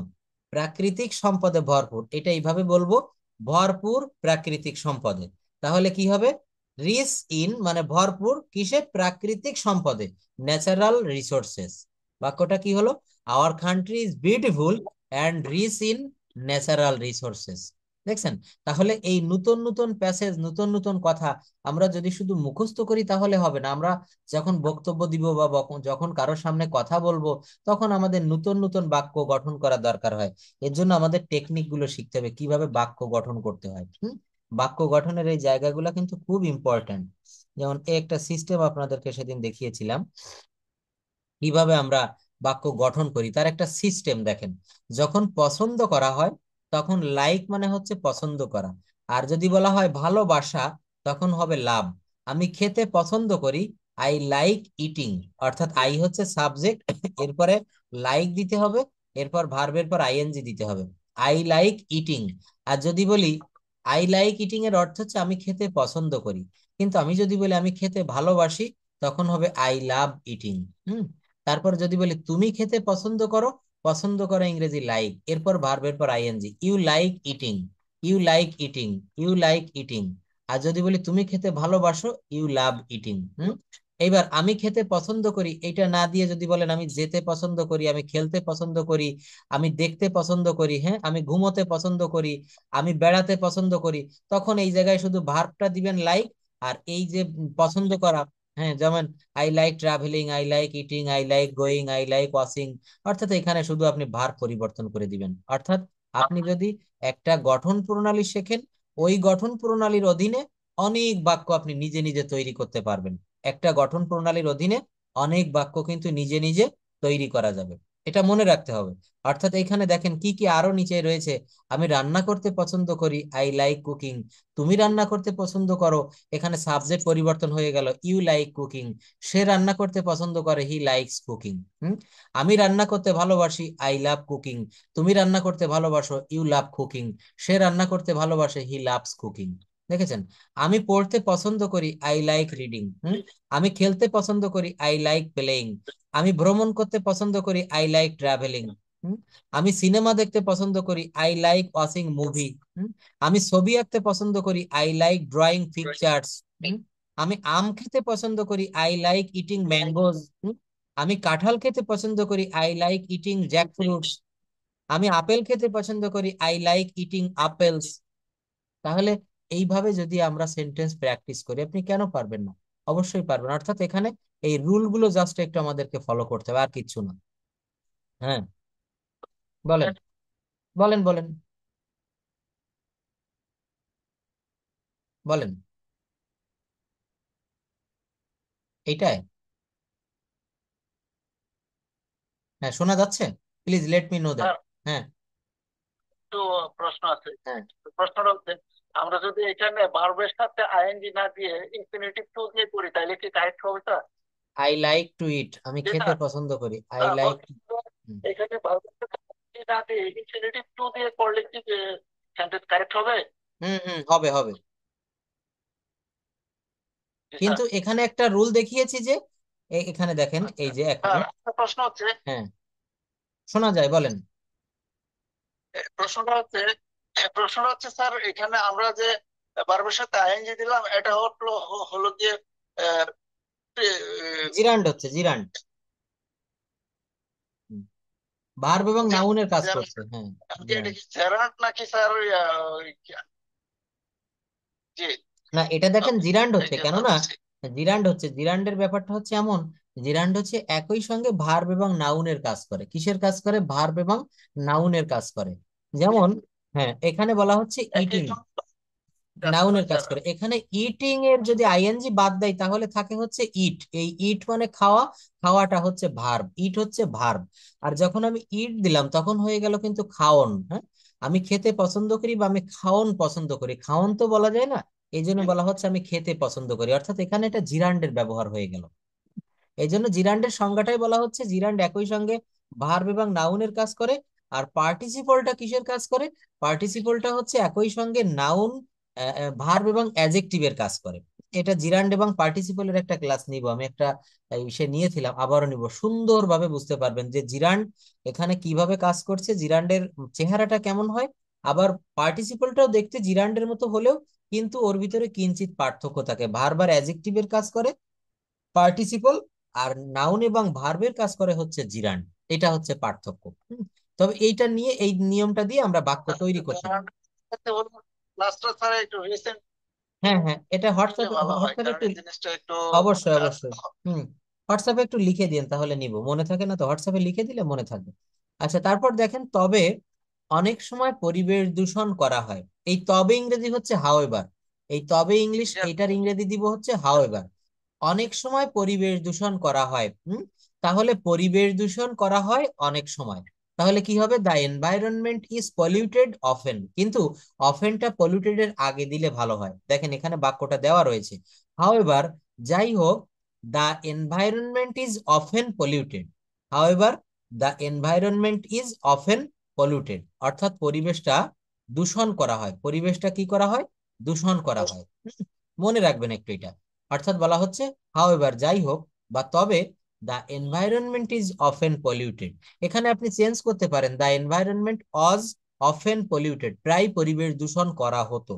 [SPEAKER 1] প্রাকৃতিক সম্পদে ভরপুর। এটা এইভাবে বলবো, ভরপুর প্রাকৃতিক সম্পদে। তাহলে কি হবে? রিচ ইন মানে ভরপুর কিসে? প্রাকৃতিক সম্পদে, ন্যাচারাল রিসোর্সেস। বাক্যটা কি হলো? Our country is beautiful and rich in natural resources. দেখছেন? তাহলে এই নতুন নতুন প্যাসেজ, নতুন নতুন কথা আমরা যদি শুধু মুখস্থ করি তাহলে হবে না। আমরা যখন বক্তব্য দিব বা যখন কারোর সামনে কথা বলবো তখন আমাদের নতুন নতুন বাক্য গঠন করা দরকার হয়। এর জন্য আমাদের টেকনিক গুলো শিখতে হবে, কিভাবে বাক্য গঠন করতে হয়। বাক্য গঠনের এই জায়গাগুলো কিন্তু খুব ইম্পর্ট্যান্ট। যেমন একটা সিস্টেম আপনাদেরকে সেদিন দেখিয়েছিলাম কিভাবে আমরা বাক্য গঠন করি, তার একটা সিস্টেম দেখেন। যখন পছন্দ করা হয় তখন লাইক মানে হচ্ছে পছন্দ করা, আর যদি বলা হয় ভালোবাসা তখন হবে লাভ। আমি খেতে পছন্দ করি, আই লাইক ইটিং, অর্থাৎ আই হচ্ছে সাবজেক্ট, এরপরে লাইক দিতে হবে, এরপর ভার্বের পর আইএনজি দিতে হবে, আই লাইক ইটিং। আর যদি বলি আই লাইক ইটিং এর অর্থ হচ্ছে আমি খেতে পছন্দ করি, কিন্তু আমি যদি বলি আমি খেতে ভালোবাসি তখন হবে আই লাভ ইটিং। তারপর যদি বলি তুমি খেতে পছন্দ করো, পছন্দ করো ইংরেজি লাইক, এরপর ভার্বের পর I N G, you like eating, you like eating, you like eating. আর যদি বলি তুমি খেতে ভালোবাসো, ইউ লাভ ইটিং। এইবার আমি খেতে পছন্দ করি এটা না দিয়ে যদি বলেন আমি যেতে পছন্দ করি, আমি খেলতে পছন্দ করি, আমি দেখতে পছন্দ করি, হ্যাঁ, আমি ঘুমোতে পছন্দ করি, আমি বেড়াতে পছন্দ করি, তখন এই জায়গায় শুধু ভার্বটা দিবেন লাইক, আর এই যে পছন্দ করা, হ্যাঁ, যেমন I like travelling, I like eating, I like going, I like watching, অর্থাৎ এখানে শুধু আপনি ভার্ব পরিবর্তন করে দিবেন। অর্থাৎ আপনি যদি একটা গঠন প্রণালী শেখেন, ওই গঠন প্রণালীর অধীনে অনেক বাক্য আপনি নিজে নিজে তৈরি করতে পারবেন। একটা গঠন প্রণালীর অধীনে অনেক বাক্য কিন্তু নিজে নিজে তৈরি করা যাবে। এটা মনে রাখতে হবে। অর্থাৎ এখানে দেখেন কি কি আরো নিচে রয়েছে। আমি রান্না করতে পছন্দ করি, আই লাইক কুকিং। তুমি রান্না করতে পছন্দ করো, এখানে সাবজেক্ট পরিবর্তন হয়ে গেল, ইউ লাইক কুকিং। সে রান্না করতে পছন্দ করে, হি লাইকস কুকিং। আমি রান্না করতে ভালোবাসি, আই লাভ কুকিং। তুমি রান্না করতে ভালোবাসো, ইউ লাভ কুকিং। সে রান্না করতে ভালোবাসে, হি লাভস কুকিং। দেখেছেন? আমি পড়তে পছন্দ করি, আই লাইক রিডিং। আমি খেলতে পছন্দ করি, আই লাইক প্লেইং। আমি ভ্রমণ করতে পছন্দ করি, আই লাইক ট্রাভেলিং। আমি সিনেমা দেখতে পছন্দ করি, আই লাইক ওয়াচিং মুভি। আমি ছবি আঁকতে পছন্দ করি, আই লাইক ড্রয়িং পিকচার্স। আমি আম খেতে পছন্দ করি, আই লাইক ইটিং ম্যাঙ্গোজ। আমি কাঁঠাল খেতে পছন্দ করি, আই লাইক ইটিং জ্যাকফ্রুটস। আমি আপেল খেতে পছন্দ করি, আই লাইক ইটিং আপেলস। তাহলে এইভাবে যদি আমরা সেন্টেন্স প্র্যাকটিস করি, আপনি কেন পারবেন না? অবশ্যই পারবেন। অর্থাৎ এখানে এই রুল গুলো জাস্ট একটু আমাদেরকে ফলো করতে হবে, আর কিচ্ছু না। হ্যাঁ, বলেন বলেন বলেন বলেন। এইটাই? হ্যাঁ, শোনা যাচ্ছে? Please let me know that.
[SPEAKER 4] Sir,
[SPEAKER 1] হ্যাঁ
[SPEAKER 4] একটু প্রশ্ন আছে।
[SPEAKER 1] হ্যাঁ।
[SPEAKER 4] প্রশ্নটা হচ্ছে, আমরা যদি এখানে ভার্বের সাথে আইএনজি না দিয়ে ইনফিনিটিভ টু দিয়ে করি তাহলে কি কারেক্ট হবে স্যার?
[SPEAKER 1] আই লাইক টু ইট, আমি
[SPEAKER 4] জি
[SPEAKER 1] খেতে
[SPEAKER 4] স্যার।
[SPEAKER 1] পছন্দ করি, আই লাইক।
[SPEAKER 4] বলছি যে এখানে ভার্বের সাথে ING না দিয়ে ইনফিনিটিভ টু দিয়ে করলে কি সেন্টেন্স কারেক্ট হবে?
[SPEAKER 1] হুম হুম, হবে হবে।
[SPEAKER 4] জি স্যার।
[SPEAKER 1] কিন্তু এখানে একটা রুল দেখিয়েছি যে এখানে দেখেন, এই যে এক
[SPEAKER 4] স্যার,
[SPEAKER 1] মিনিট।
[SPEAKER 4] একটা প্রশ্ন হচ্ছে,
[SPEAKER 1] হ্যাঁ, শোনা যায়, বলেন।
[SPEAKER 4] প্রশ্নটা হচ্ছে প্রশ্নটা হচ্ছে স্যার, এখানে আমরা যে ভার্বের সাথে আইএনজি দিলাম এটা হলো হলো গিয়ে আহ, আহ,
[SPEAKER 1] জিরান্ড হচ্ছে, জিরান্ড। ভার্ব এবং
[SPEAKER 4] যে-
[SPEAKER 1] নাউনের কাজ
[SPEAKER 4] যে-
[SPEAKER 1] করছে। হ্যাঁ,
[SPEAKER 4] এটা
[SPEAKER 1] জিরান্ড।
[SPEAKER 4] কি জেরান্ট নাকি স্যার? জি।
[SPEAKER 1] না, এটা দেখেন জিরান্ড হচ্ছে,
[SPEAKER 4] এই জন্য
[SPEAKER 1] কেননা
[SPEAKER 4] বলছি।
[SPEAKER 1] জিরান্ড হচ্ছে, জিরান্ডের ব্যাপারটা হচ্ছে এমন, জিরান্ড হচ্ছে একই সঙ্গে ভার্ব এবং নাউনের কাজ করে। কিসের কাজ করে? ভার্ব এবং নাউনের কাজ করে। যেমন, হ্যাঁ, এখানে বলা হচ্ছে
[SPEAKER 4] একই
[SPEAKER 1] ইটিং,
[SPEAKER 4] সঙ্গে কাজ করে
[SPEAKER 1] নাউনের কাজ
[SPEAKER 4] স্যার।
[SPEAKER 1] করে। এখানে ইটিং এর যদি আইএনজি বাদ দেয় তাহলে থাকে হচ্ছে ইট। এই ইট মানে খাওয়া, খাওয়াটা হচ্ছে ভার্ব, ইট হচ্ছে ভার্ব। আর যখন আমি ইট দিলাম তখন হয়ে গেল কিন্তু খাওন। হ্যাঁ, আমি খেতে পছন্দ করি বা আমি খাওন পছন্দ করি, খাওন তো বলা যায় না, এই জন্য বলা হচ্ছে আমি খেতে পছন্দ করি। অর্থাৎ এখানে এটা জিরান্ডের ব্যবহার হয়ে গেল। এই জন্য জিরান্ডের সংজ্ঞাটাই বলা হচ্ছে জিরান্ড একই সঙ্গে ভার্ব এবং নাউনের কাজ করে। আর পার্টিসিপলটা কিসের কাজ করে? পার্টিসিপলটা হচ্ছে একই সঙ্গে নাউন, ভার্ব এবং অ্যাডজেক্টিভের কাজ করে। এটা জিরান্ড এবং পার্টিসিপলের একটা ক্লাস নিব আমি, একটা সে নিয়েছিলাম, আবারও নিব, সুন্দরভাবে বুঝতে পারবেন যে জিরান্ড এখানে কিভাবে কাজ করছে, জিরান্ডের চেহারাটা কেমন হয়। আবার পার্টিসিপলটাও দেখতে জিরান্ডের মতো হলেও কিন্তু ওর ভিতরে কিঞ্চিত পার্থক্য থাকে। ভার্ব আর অ্যাডজেক্টিভের কাজ করে পার্টিসিপল, আর নাউন এবং ভার্বের কাজ করে হচ্ছে জিরান্ড। এটা হচ্ছে পার্থক্য। তবে এইটা নিয়ে, এই নিয়মটা দিয়ে আমরা বাক্য তৈরি করতে পারি।
[SPEAKER 4] লাস্টটা স্যার একটু রিসেন্ট
[SPEAKER 1] হ্যাঁ হ্যাঁ, এটা
[SPEAKER 4] নিলে
[SPEAKER 1] হোয়াটসঅ্যাপে,
[SPEAKER 4] ভালো হয়,
[SPEAKER 1] হোয়াটসঅ্যাপে
[SPEAKER 4] কারণ
[SPEAKER 1] একটু,
[SPEAKER 4] এই জিনিসটা একটু
[SPEAKER 1] অবশ্যই
[SPEAKER 4] আহ,
[SPEAKER 1] অবশ্যই। হুম, হোয়াটসঅ্যাপে একটু লিখে দিন, তাহলে নিব, মনে থাকে না তো, হোয়াটসঅ্যাপে লিখে দিলে মনে থাকবে। আচ্ছা, তারপর দেখেন, তবে অনেক সময় পরিবেশ দূষণ করা হয়। এই তবে ইংরেজি হচ্ছে হাওয়েভার। এই তবে ইংলিশ, এইটার ইংরেজি দিব হচ্ছে হাওয়েভার। অনেক সময় পরিবেশ দূষণ করা হয়। তাহলে পরিবেশ দূষণ করা হয় অনেক সময়, তাহলে কি হবে? The environment is polluted often. কিন্তু অফেনটা পলিউটেড এর আগে দিলে ভালো হয়। দেখেন এখানে বাক্যটা দেওয়া রয়েছে, হাওয়েভার, যাই হোক, the environment is often polluted. However, the environment is often polluted. অর্থাৎ পরিবেশটা দূষণ করা হয়, পরিবেশটা কি করা হয়? দূষণ করা হয়। মনে রাখবেন একটু এটা। অর্থাৎ বলা হচ্ছে হাউএভার, যাই হোক, বা তবে, the environment is often polluted. এখানে আপনি চেঞ্জ করতে পারেন, the environment was often polluted, প্রায় পরিবেশ দূষণ করা হতো।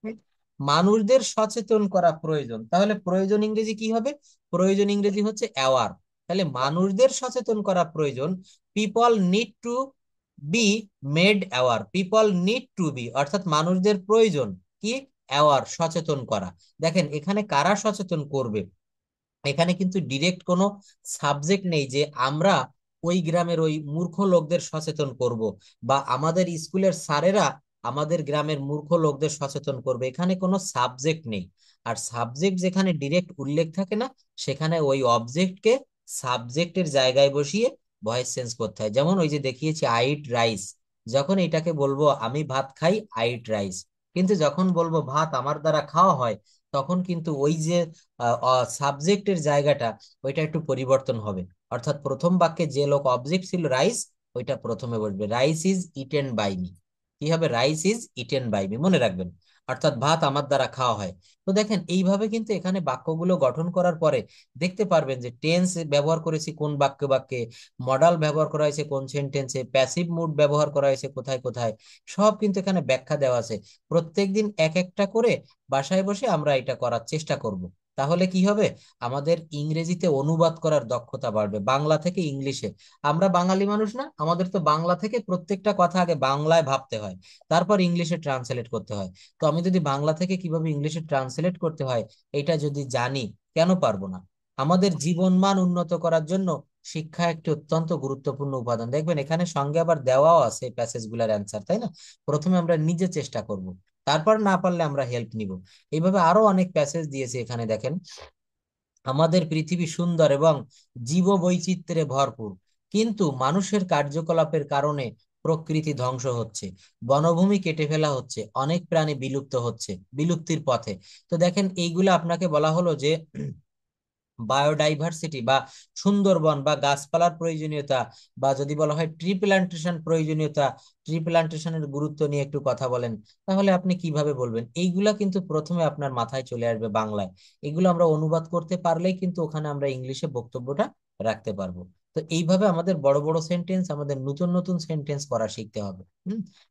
[SPEAKER 1] হুম? মানুষদের সচেতন করা প্রয়োজন, তাহলে প্রয়োজন ইংরেজি কি হবে? প্রয়োজন ইংরেজি হচ্ছে অ্যাওয়ার। তাহলে মানুষদের সচেতন করা প্রয়োজন, people need to be made aware, people need to be, অর্থাৎ মানুষদের প্রয়োজন কি? অ্যাওয়ার, সচেতন করা। দেখেন এখানে কারা সচেতন করবে, এখানে কিন্তু ডিরেক্ট কোনো সাবজেক্ট নেই যে আমরা ওই গ্রামের ওই মূর্খ লোকদের সচেতন করব, বা আমাদের স্কুলের স্যারেরা আমাদের গ্রামের মূর্খ লোকদের সচেতন করবে, এখানে কোনো সাবজেক্ট নেই। আর সাবজেক্ট যেখানে ডিরেক্ট উল্লেখ থাকে না, সেখানে ওই অবজেক্টকে সাবজেক্টের জায়গায় বসিয়ে ভয়েস চেঞ্জ করতে হয়। যেমন ওই যে দেখিয়েছি আই ইট রাইস, যখন এটাকে বলবো আমি ভাত খাই আই ইট রাইস, কিন্তু যখন বলবো ভাত আমার দ্বারা খাওয়া হয়, তখন কিন্তু ওই যে সাবজেক্টের জায়গাটা ওইটা একটু পরিবর্তন হবে। অর্থাৎ প্রথম বাক্যে যে লোক অবজেক্ট ছিল রাইস, ওইটা প্রথমে বসবে, rice is eaten by me. কি হবে? Rice is eaten by me, মনে রাখবেন। অর্থাৎ ভাত আমার দ্বারা খাওয়া হয়। তো দেখেন এইভাবে কিন্তু এখানে বাক্যগুলো গঠন করার পরে দেখতে পারবেন যে টেন্স ব্যবহার করেছি কোন বাক্যে বাক্যে, মডাল ব্যবহার করা হয়েছে কোন সেন্টেন্সে, প্যাসিভ মুড ব্যবহার করা হয়েছে কোথায় কোথায়, সব কিন্তু এখানে ব্যাখ্যা দেওয়া আছে। প্রত্যেকদিন এক একটা করে বাসায় বসে আমরা এটা করার চেষ্টা করব। তাহলে কি হবে? আমাদের ইংরেজিতে অনুবাদ করার দক্ষতা বাড়বে, বাংলা থেকে ইংলিশে। আমরা বাঙালি মানুষ না, আমাদের তো বাংলা থেকে প্রত্যেকটা কথা আগে বাংলায় ভাবতে হয়, তারপর ইংলিশে ট্রান্সলেট করতে হয়। তো আমি যদি বাংলা থেকে কিভাবে ইংলিশে ট্রান্সলেট করতে হয় এটা যদি জানি, কেন পারবো না? আমাদের জীবনমান উন্নত করার জন্য শিক্ষা একটি অত্যন্ত গুরুত্বপূর্ণ উপাদান। দেখবেন এখানে সঙ্গে আবার দেওয়াও আছে প্যাসেজ গুলার অ্যান্সার, তাই না? প্রথমে আমরা নিজে চেষ্টা করব, তারপর না পারলে আমরা হেল্প নিব। এইভাবে আরো অনেক প্যাসেজ দিয়েছে এখানে দেখেন। আমাদের পৃথিবী সুন্দর এবং জীববৈচিত্র্যে ভরপুর, কিন্তু মানুষের কার্যকলাপের কারণে প্রকৃতি ধ্বংস হচ্ছে, বনভূমি কেটে ফেলা হচ্ছে, অনেক প্রাণী বিলুপ্ত হচ্ছে, বিলুপ্তির পথে। তো দেখেন এইগুলো আপনাকে বলা হলো যে বায়োডাইভার্সিটি বা সুন্দরবন বা গাছপালার প্রয়োজনীয়তা, বা যদি বলা হয় ট্রি প্লান্টেশন প্রয়োজনীয়তা, ট্রি প্লান্টেশনের গুরুত্ব নিয়ে একটু কথা বলেন, তাহলে আপনি কিভাবে বলবেন? এইগুলা কিন্তু প্রথমে আপনার মাথায় চলে আসবে বাংলায়। এগুলো আমরা অনুবাদ করতে পারলেই কিন্তু ওখানে আমরা ইংলিশে বক্তব্যটা রাখতে পারবো। তো এইভাবে আমাদের বড় বড় সেন্টেন্স, আমাদের নতুন নতুন সেন্টেন্স করা শিখতে হবে।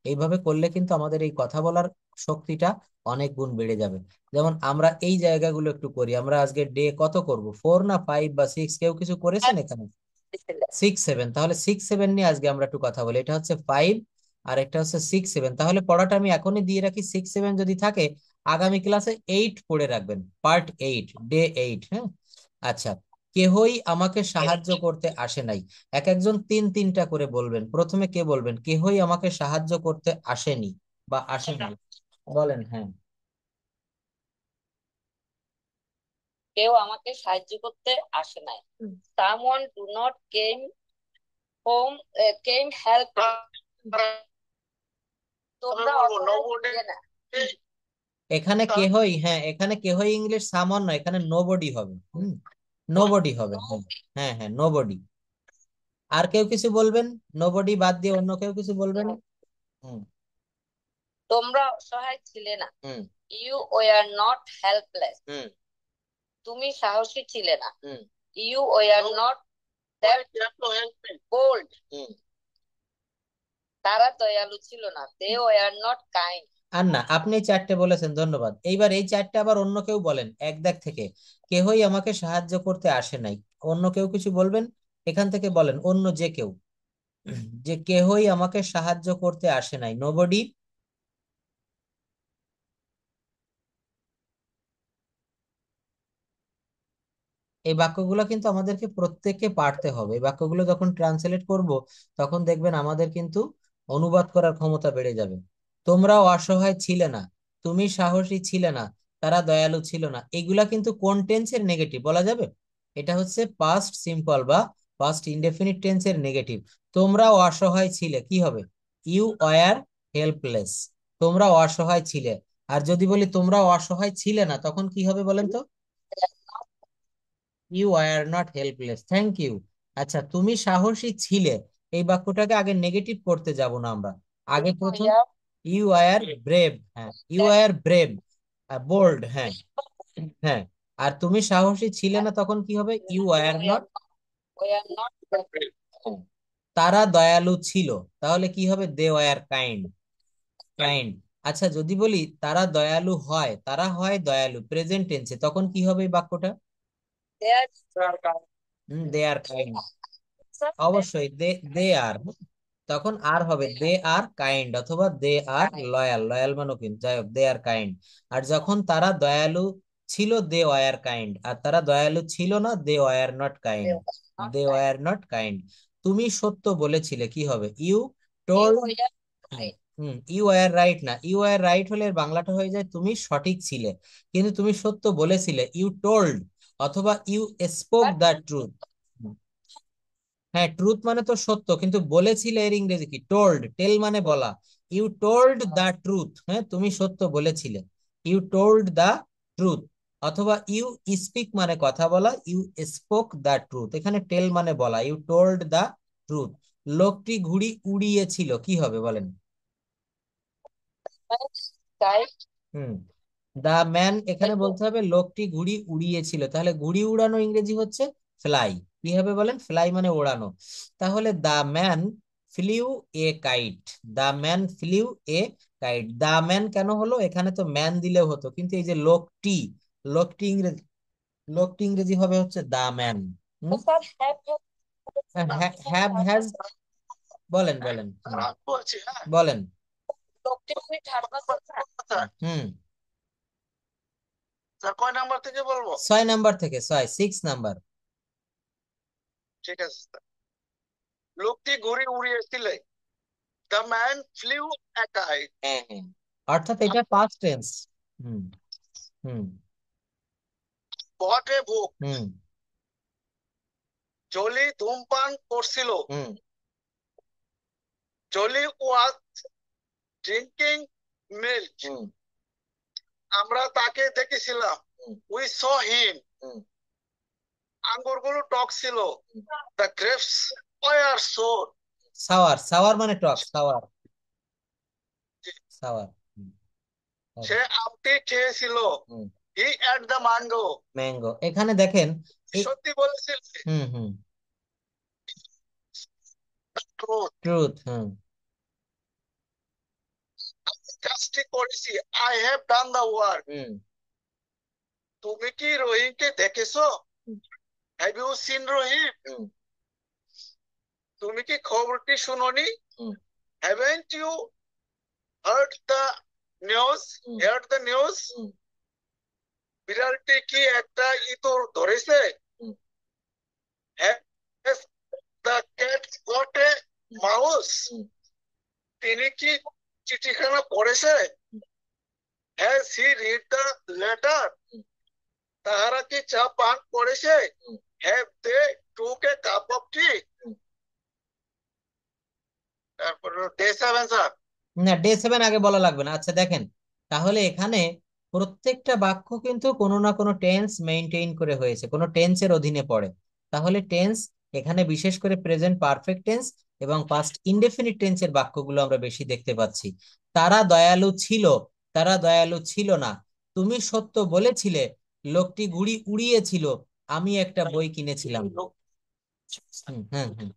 [SPEAKER 1] এইভাবে করলে কিন্তু আমাদের এই কথা বলার শক্তিটা অনেক গুণ বেড়ে যাবে। যেমন আমরা এই জায়গাগুলো একটু করি। আমরা আজকে ডে কত করব, 4 না 5 বা 6? কেউ কিছু করেছেন এখানে? 6 7। তাহলে 6 7 নিয়ে আজকে আমরা একটু কথা বলি। এটা হচ্ছে 5 আর একটা হচ্ছে 6 7। তাহলে পড়াটা আমি এখনই দিয়ে রাখি, 6 7 যদি থাকে আগামী ক্লাসে 8 পড়ে রাখবেন, পার্ট 8, ডে 8। হ্যাঁ, আচ্ছা। কেহই আমাকে সাহায্য করতে আসে নাই। এক একজন 3 3টা করে বলবেন। প্রথমে কে বলবেন কেহই আমাকে সাহায্য করতে আসেনি বা আসে নাই? বলেন। হ্যাঁ,
[SPEAKER 2] কেউ আমাকে সাহায্য করতে আসে নাই। Someone do not came help me. তোমরা অসহায় ছিলে না।
[SPEAKER 1] এখানে কেহই, হ্যাঁ এখানে কেহই ইংলিশ সামন নয়, এখানে নোবডি হবে। নোবডি হবে, হ্যাঁ। হ্যাঁ হ্যাঁ, নোবডি। আর কেউ কিছু বলবেন? নোবডি বাদ দিয়ে অন্য কেউ কিছু বলবেন? হুম
[SPEAKER 2] তোমরা অসহায় ছিলে না।
[SPEAKER 1] হুম
[SPEAKER 2] You were not helpless.
[SPEAKER 1] হুম
[SPEAKER 2] তুমি সাহসী ছিলে না।
[SPEAKER 1] হুম
[SPEAKER 2] You were not that bold.
[SPEAKER 1] হুম।
[SPEAKER 2] তারা দয়ালু ছিল না। They were not kind.
[SPEAKER 1] আর না, আপনি 4টে বলেছেন, ধন্যবাদ। এইবার এই 4টে আবার অন্য কেউ বলেন এক দেখ থেকে। কেহই আমাকে সাহায্য করতে আসে নাই, অন্য কেউ কিছু বলবেন? এখান থেকে বলেন, অন্য যে কেউ, যে কেহই আমাকে সাহায্য করতে আসে নাই, নোবডি। এই বাক্যগুলো কিন্তু আমাদেরকে প্রত্যেককে পারতে হবে। এই বাক্যগুলো যখন ট্রান্সলেট করব তখন দেখবেন আমাদের কিন্তু অনুবাদ করার ক্ষমতা বেড়ে যাবে। তোমরাও অসহায় ছিলে না, তুমি সাহসী ছিলে না, তারা দয়ালু ছিল না, এগুলা কিন্তু কোন টেন্সের নেগেটিভ বলা যাবে? এটা হচ্ছে পাস্ট সিম্পল বা পাস্ট ইনডেফিনিট টেন্সের নেগেটিভ। তোমরাও অসহায় ছিলে, কি হবে? You were helpless. তোমরা অসহায় ছিলে। আর যদি বলি তোমরা অসহায় ছিলে না, তখন কি হবে বলেন তো? You are not helpless. Thank you. আচ্ছা, তুমি সাহসী ছিলে, এই বাক্যটাকে আগে নেগেটিভ করতে যাব না আমরা, আগে প্রথম ইউ আর ব্রেভ। হ্যাঁ, ইউ আর ব্রেভ, বোল্ড। হ্যাঁ হ্যাঁ। আর তুমি সাহসী ছিলে না, তখন কি হবে? You are not.
[SPEAKER 2] Were not
[SPEAKER 1] তারা দয়ালু ছিল, তাহলে কি হবে? They were kind. কাইন্ড। আচ্ছা, যদি বলি তারা দয়ালু হয়, তারা হয় দয়ালু প্রেজেন্ট টেন্সে, তখন কি হবে এই বাক্যটা?
[SPEAKER 2] there.
[SPEAKER 1] They are kind. অবশ্যই দে, দে আর, তখন আর হবে দে আর কাইন্ড অথবা দে আর লয়াল। লয়াল মানো কিন্তু, যাই হোক, দে আর কাইন্ড। আর যখন তারা দয়ালু ছিল, দে ওয়ার কাইন্ড। আর তারা দয়ালু ছিল না, they were not kind.
[SPEAKER 2] Not
[SPEAKER 1] they
[SPEAKER 2] kind.
[SPEAKER 1] Were not kind. তুমি সত্য বলেছিলে, কি হবে? You
[SPEAKER 2] You
[SPEAKER 1] told.
[SPEAKER 2] were right.
[SPEAKER 1] You are right না, ইউ আর রাইট হলে এর বাংলাটা হয়ে যায় তুমি সঠিক ছিলে, কিন্তু তুমি সত্য বলেছিলে, ইউ টোল্ড অথবা you spoke
[SPEAKER 2] But
[SPEAKER 1] the truth. হ্যাঁ, ট্রুথ মানে তো সত্য, কিন্তু বলেছিলে এর ইংরেজি কি? টোল্ড। টেল মানে বলা। ইউ টোল্ড দা ট্রুথ, হ্যাঁ তুমি সত্য বলেছিলে। You told the truth. অথবা ইউ স্পিক মানে কথা বলা, ইউ স্পোক দা ট্রুথ। এখানে টেল মানে বলা, ইউ টোল্ড দা ট্রুথ। লোকটি ঘুড়ি উড়িয়েছিল, কি হবে বলেন?
[SPEAKER 2] Kite.
[SPEAKER 1] হুম, দা ম্যান, এখানে
[SPEAKER 2] তাই তো?
[SPEAKER 1] বলতে হবে লোকটি ঘুড়ি উড়িয়েছিল, তাহলে ঘুড়ি উড়ানো ইংরেজি হচ্ছে ফ্লাই। কি হবে বলেন? ফ্লাই মানে ওড়ানো। তাহলে the man flew a kite. The man flew a kite. The man কেন হলো? এখানে তো ম্যান দিলেও হতো, কিন্তু এই যে লোকটি, লোকটি ইংরেজি, লোকটি ইংরেজি হবে হচ্ছে দা ম্যান।
[SPEAKER 2] তো স্যার
[SPEAKER 1] হ্যাভ হ্যাজ, বলেন বলেন,
[SPEAKER 4] স্যার আমি বলছি, হ্যাঁ।
[SPEAKER 1] বলেন।
[SPEAKER 2] লোকটি মানে থার্ড পারসন না?
[SPEAKER 4] স্যার
[SPEAKER 1] হুম,
[SPEAKER 4] স্যার কয় নাম্বার থেকে বলবো?
[SPEAKER 1] 6 নাম্বার থেকে, 6 নাম্বার।
[SPEAKER 4] ঠিক আছে স্যার। লোকটি ঘুড়ি উড়িয়েছিলে, the man flew a kite.
[SPEAKER 1] হ্যাঁ হ্যাঁ, অর্থাৎ এটা past tense. Hmm hmm
[SPEAKER 4] bought a book,
[SPEAKER 1] হুম
[SPEAKER 4] জলি ধূমপান করছিল,
[SPEAKER 1] hmm
[SPEAKER 4] Jolly was drinking milk.
[SPEAKER 1] হুম
[SPEAKER 4] আমরা তাকে দেখেছিলাম,
[SPEAKER 1] হুম
[SPEAKER 4] উই স হিম।
[SPEAKER 1] হুম
[SPEAKER 4] আঙ্গুরগুলো টক ছিল, the grapes were sour.
[SPEAKER 1] Sour, sour মানে টক, সাওয়ার, সাওয়ার।
[SPEAKER 4] সে আমটি খেয়েছিল,
[SPEAKER 1] হুম,
[SPEAKER 4] he ate the mango.
[SPEAKER 1] Mango, এখানে দেখেন
[SPEAKER 4] সত্যি বলেছিল,
[SPEAKER 1] হুম হুম,
[SPEAKER 4] ট্রুথ।
[SPEAKER 1] ট্রুথ। হুম
[SPEAKER 4] কাজটি করেছি, I have done the work.
[SPEAKER 1] হুম
[SPEAKER 4] তুমি কি রহিমকে দেখেছো? Have you seen Rahim?
[SPEAKER 1] হুম
[SPEAKER 4] তুমি কি খবরটি শুনোনি?
[SPEAKER 1] Hmm
[SPEAKER 4] haven't you heard the news?
[SPEAKER 1] Hmm
[SPEAKER 4] heard the news?
[SPEAKER 1] হুম
[SPEAKER 4] বিড়ালটি কি একটা ইঁদুর ধরেছে?
[SPEAKER 1] Hmm
[SPEAKER 4] have the cat got a mouse?
[SPEAKER 1] হুম
[SPEAKER 4] তিনি কি চিঠিখানা পড়েছে? Has he read the letter?
[SPEAKER 1] হুম
[SPEAKER 4] তাহারা কি চা পান করেছে?
[SPEAKER 1] Hmm
[SPEAKER 4] have they took a cup of টি?
[SPEAKER 1] হুম।
[SPEAKER 4] তারপর ডে 7 স্যার।
[SPEAKER 1] না, ডে 7 আগে বলা লাগবে না। আচ্ছা দেখেন, তাহলে এখানে প্রত্যেকটা বাক্য কিন্তু কোনো না কোনো টেন্স মেইনটেইন করে হয়েছে, কোনো টেন্সের অধীনে পড়ে। তাহলে টেন্স এখানে বিশেষ করে প্রেজেন্ট পারফেক্ট টেন্স এবং পাস্ট ইনডেফিনিট টেন্সের বাক্যগুলো আমরা বেশি দেখতে পাচ্ছি। তারা দয়ালু ছিল, তারা দয়ালু ছিল না। তুমি সত্য বলেছিলে, লোকটি ঘুড়ি উড়িয়েছিল, আমি একটা বই কিনেছিলাম। হুম হুম হুম,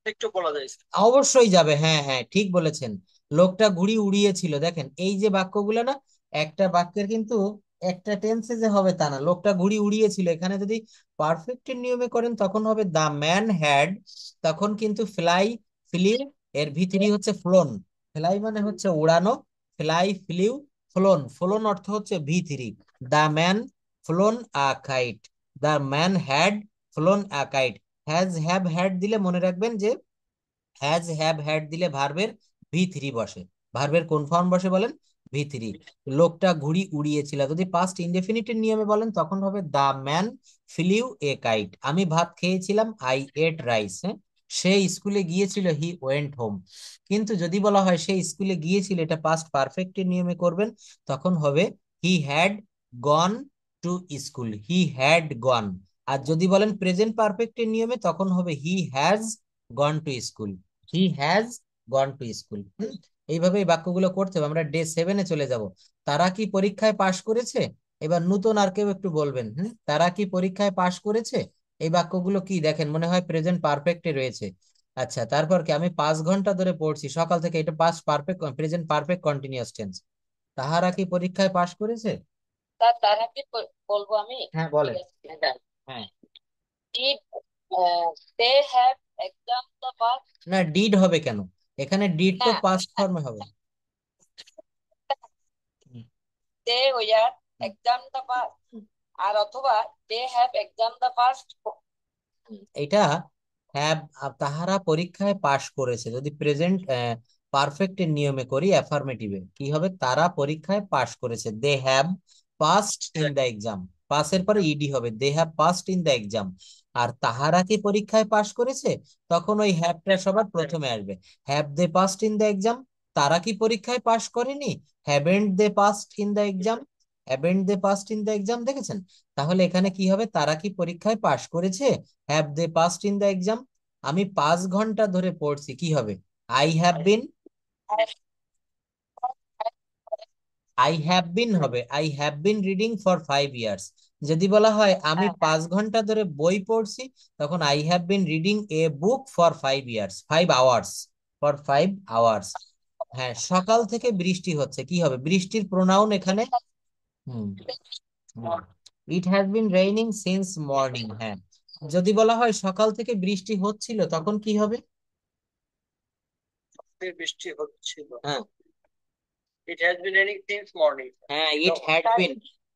[SPEAKER 3] একটু বলা যায় স্যার।
[SPEAKER 1] অবশ্যই যাবে, হ্যাঁ হ্যাঁ ঠিক বলেছেন। লোকটা ঘুড়ি উড়িয়েছিল, দেখেন এই যে বাক্যগুলো না, একটা বাক্যের কিন্তু একটা টেন্সে যে হবে তা না। লোকটা ঘুড়ি উড়িয়েছিল, এখানে যদি পারফেক্টের নিয়মে করেন তখন হবে দা ম্যান হ্যাড, তখন কিন্তু ফ্লাই, ফ্লিউ, এর ভিতরি হচ্ছে ফ্লোন। ফ্লাই মানে হচ্ছে উড়ানো, ফ্লাই, ফ্লিউ, ফ্লোন। ফ্লোন অর্থ হচ্ছে ভিতরি। The man flown a kite, the man had flown a kite. Has have had দিলে মনে রাখবেন যে হ্যাজ হ্যাভ হ্যাড দিলে ভার্বের ভি3 বসে। ভার্বের কোন ফর্ম বসে বলেন? ভি3। লোকটা ঘুড়ি উড়িয়েছিল, যদি পাস্ট ইনডেফিনিটের নিয়মে বলেন তখন হবে the man flew a kite. আমি ভাত খেয়েছিলাম, আই এট রাইস। হ্যাঁ, সে স্কুলে গিয়েছিল, হি ওয়েন্ট হোম। কিন্তু যদি বলা হয় সে স্কুলে গিয়েছিল, এটা পাস্ট পারফেক্টের নিয়মে করবেন, তখন হবে he had gone to school, he had gone. আর যদি বলেন প্রেজেন্ট পারফেক্টের নিয়মে তখন হবে he has gone to school, he has gone to school. এইভাবে এই বাক্যগুলো করতে হবে। আমরা ডে 7-এ চলে যাব। তারা কি পরীক্ষায় পাশ করেছে? এবার নতুন আর কেউ একটু বলবেন। তারা কি পরীক্ষায় পাশ করেছে? এই বাক্যগুলো কি দেখেন, মনে হয় প্রেজেন্ট পারফেক্টে রয়েছে। আচ্ছা, তারপর কি? আমি 5 ঘন্টা ধরে পড়ছি সকাল থেকে, এটা past perfect, present perfect continuous tense. তাহারা কি পরীক্ষায় পাশ করেছে?
[SPEAKER 2] স্যার তারা কি বলবো আমি?
[SPEAKER 1] হ্যাঁ
[SPEAKER 2] ঠিক
[SPEAKER 1] বলেন।
[SPEAKER 2] আছে।
[SPEAKER 1] হ্যাঁ,
[SPEAKER 2] Did they have exam the past?
[SPEAKER 1] না ডিড হবে কেন? এখানে ডিড তো
[SPEAKER 2] না,
[SPEAKER 1] পাস্ট ফর্মে হবে। হুম,
[SPEAKER 2] they were exam the past, আর অথবা they have exam the past.
[SPEAKER 1] এটা হ্যাভ, তাহারা পরীক্ষায় পাশ করেছে যদি প্রেজেন্ট পারফেক্ট এর নিয়মে করি, অ্যাফার্মেটিভে কি হবে? তারা পরীক্ষায় পাশ করেছে, they have passed in the exam. পাসের পরে ইডি হবে, they have passed in the exam. আর তাহারা কি পরীক্ষায় পাশ করেছে, তখন ওই হ্যাভটা সবার প্রথমে আসবে। Have they passed in the exam, তারা কি পরীক্ষায় পাশ করেনি, haven't they passed in the exam, haven't they passed in the exam, দেখেছেন? তাহলে এখানে কি হবে, তারা কি পরীক্ষায় পাশ করেছে, have they passed in the exam. আমি 5 ঘন্টা ধরে পড়ছি, কি হবে, I have been, I have been হবে, I have been reading for 5 years. যদি বলা হয় আমি 5 ঘন্টা ধরে বই পড়ছি, তখন I have been reading a book for 5 years, 5 hours, for 5 hours. হ্যাঁ, সকাল থেকে বৃষ্টি হচ্ছে, কি হবে, বৃষ্টির প্রোনাউন এখানে hmm it has been raining since morning. হ্যাঁ, যদি বলা হয় সকাল থেকে বৃষ্টি হচ্ছিল, তখন কি হবে,
[SPEAKER 3] বৃষ্টি হচ্ছিল,
[SPEAKER 1] হ্যাঁ
[SPEAKER 3] ইট has been raining since morning.
[SPEAKER 1] হ্যাঁ ইট হ্যাড বিন,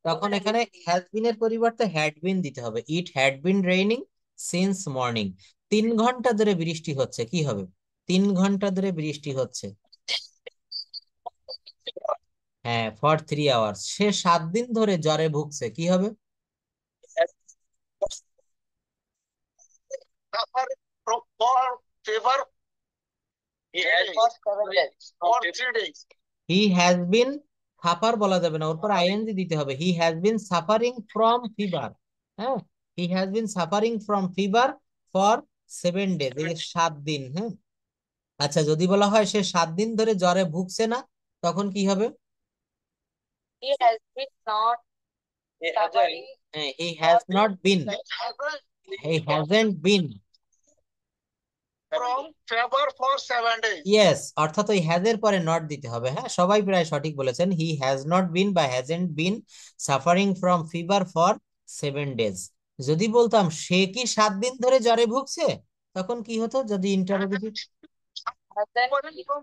[SPEAKER 1] তখন এখানে হ্যাজ বিন এর পরিবর্তে হ্যাড বিন দিতে হবে, it had been raining since morning. 3 ঘন্টা ধরে বৃষ্টি হচ্ছে, কি হবে, 3 ঘন্টা ধরে বৃষ্টি হচ্ছে, হ্যাঁ ফর 3 আওয়ার্স। সে 7 দিন ধরে জ্বরে ভুগছে, কি হবে,
[SPEAKER 4] suffer for fever
[SPEAKER 3] He has
[SPEAKER 2] For 7 days.
[SPEAKER 4] for 3 days.
[SPEAKER 1] He has been, suffer বলা যাবে না, ওর পর আইএনজি দিতে হবে, he has been suffering from fever. হ্যাঁ, he has been suffering from fever for 7 days, এই 7 দিন। হ্যাঁ, আচ্ছা যদি বলা হয় সে 7 দিন ধরে জ্বরে ভুগছে না, তখন কি হবে,
[SPEAKER 2] He has been not
[SPEAKER 3] He hasn't
[SPEAKER 2] suffering
[SPEAKER 1] he has not been,
[SPEAKER 4] Haven't
[SPEAKER 1] he hasn't been,
[SPEAKER 4] from fever for 7 days.
[SPEAKER 1] Yes, অর্থাৎ ওই হ্যাজ এর পরে নট দিতে হবে। হ্যাঁ, সবাই প্রায় সঠিক বলেছেন, হি হ্যাজ নট বিন বা hasn't bin suffering from fever for 7 days. যদি বলতাম সে কি 7 দিন ধরে জ্বরে ভুগছে, তখন কি হতো, যদি interrogative,
[SPEAKER 2] hasn't
[SPEAKER 4] Suffering from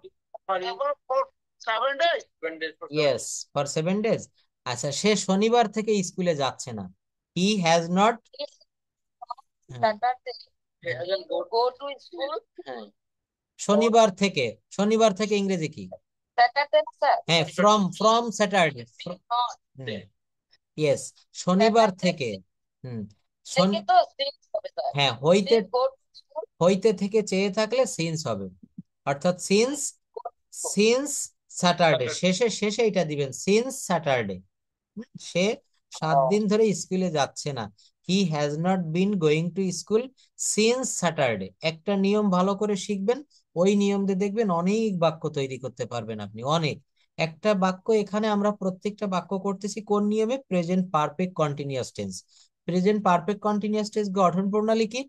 [SPEAKER 4] fever for 7 days.
[SPEAKER 3] 7 days for
[SPEAKER 1] yes for 7 days. আচ্ছা, সে শনিবার থেকে স্কুলে যাচ্ছে না, হি has not,
[SPEAKER 2] Saturday
[SPEAKER 3] He hasn't go
[SPEAKER 2] go to school.
[SPEAKER 1] শনিবার থেকে, শনিবার থেকে ইংরেজি কি,
[SPEAKER 2] Saturday, sir.
[SPEAKER 1] হ্যাঁ from, from Saturday,
[SPEAKER 2] Not
[SPEAKER 1] yes শনিবার
[SPEAKER 2] Saturday
[SPEAKER 1] থেকে, হুম
[SPEAKER 2] থেকে তো since হবে স্যার।
[SPEAKER 1] হ্যাঁ হইতে,
[SPEAKER 2] Since go to school.
[SPEAKER 1] হইতে থেকে চেয়ে থাকলে সিন্স হবে, অর্থাৎ সিন্স, সিন্স স্যাটারডে, শেষে শেষে এটা দিবেন, সিন্স স্যাটারডে। সে 7 দিন ধরে স্কুলে যাচ্ছে না, হি has not been going to school since Saturday. একটা নিয়ম ভালো করে শিখবেন, ওই নিয়ম দিয়ে দেখবেন অনেক বাক্য তৈরি করতে পারবেন আপনি, অনেক। একটা বাক্য এখানে আমরা প্রত্যেকটা বাক্য করতেছি কোন নিয়মে, present perfect continuous tense. Present perfect continuous tense গঠন প্রণালী কি,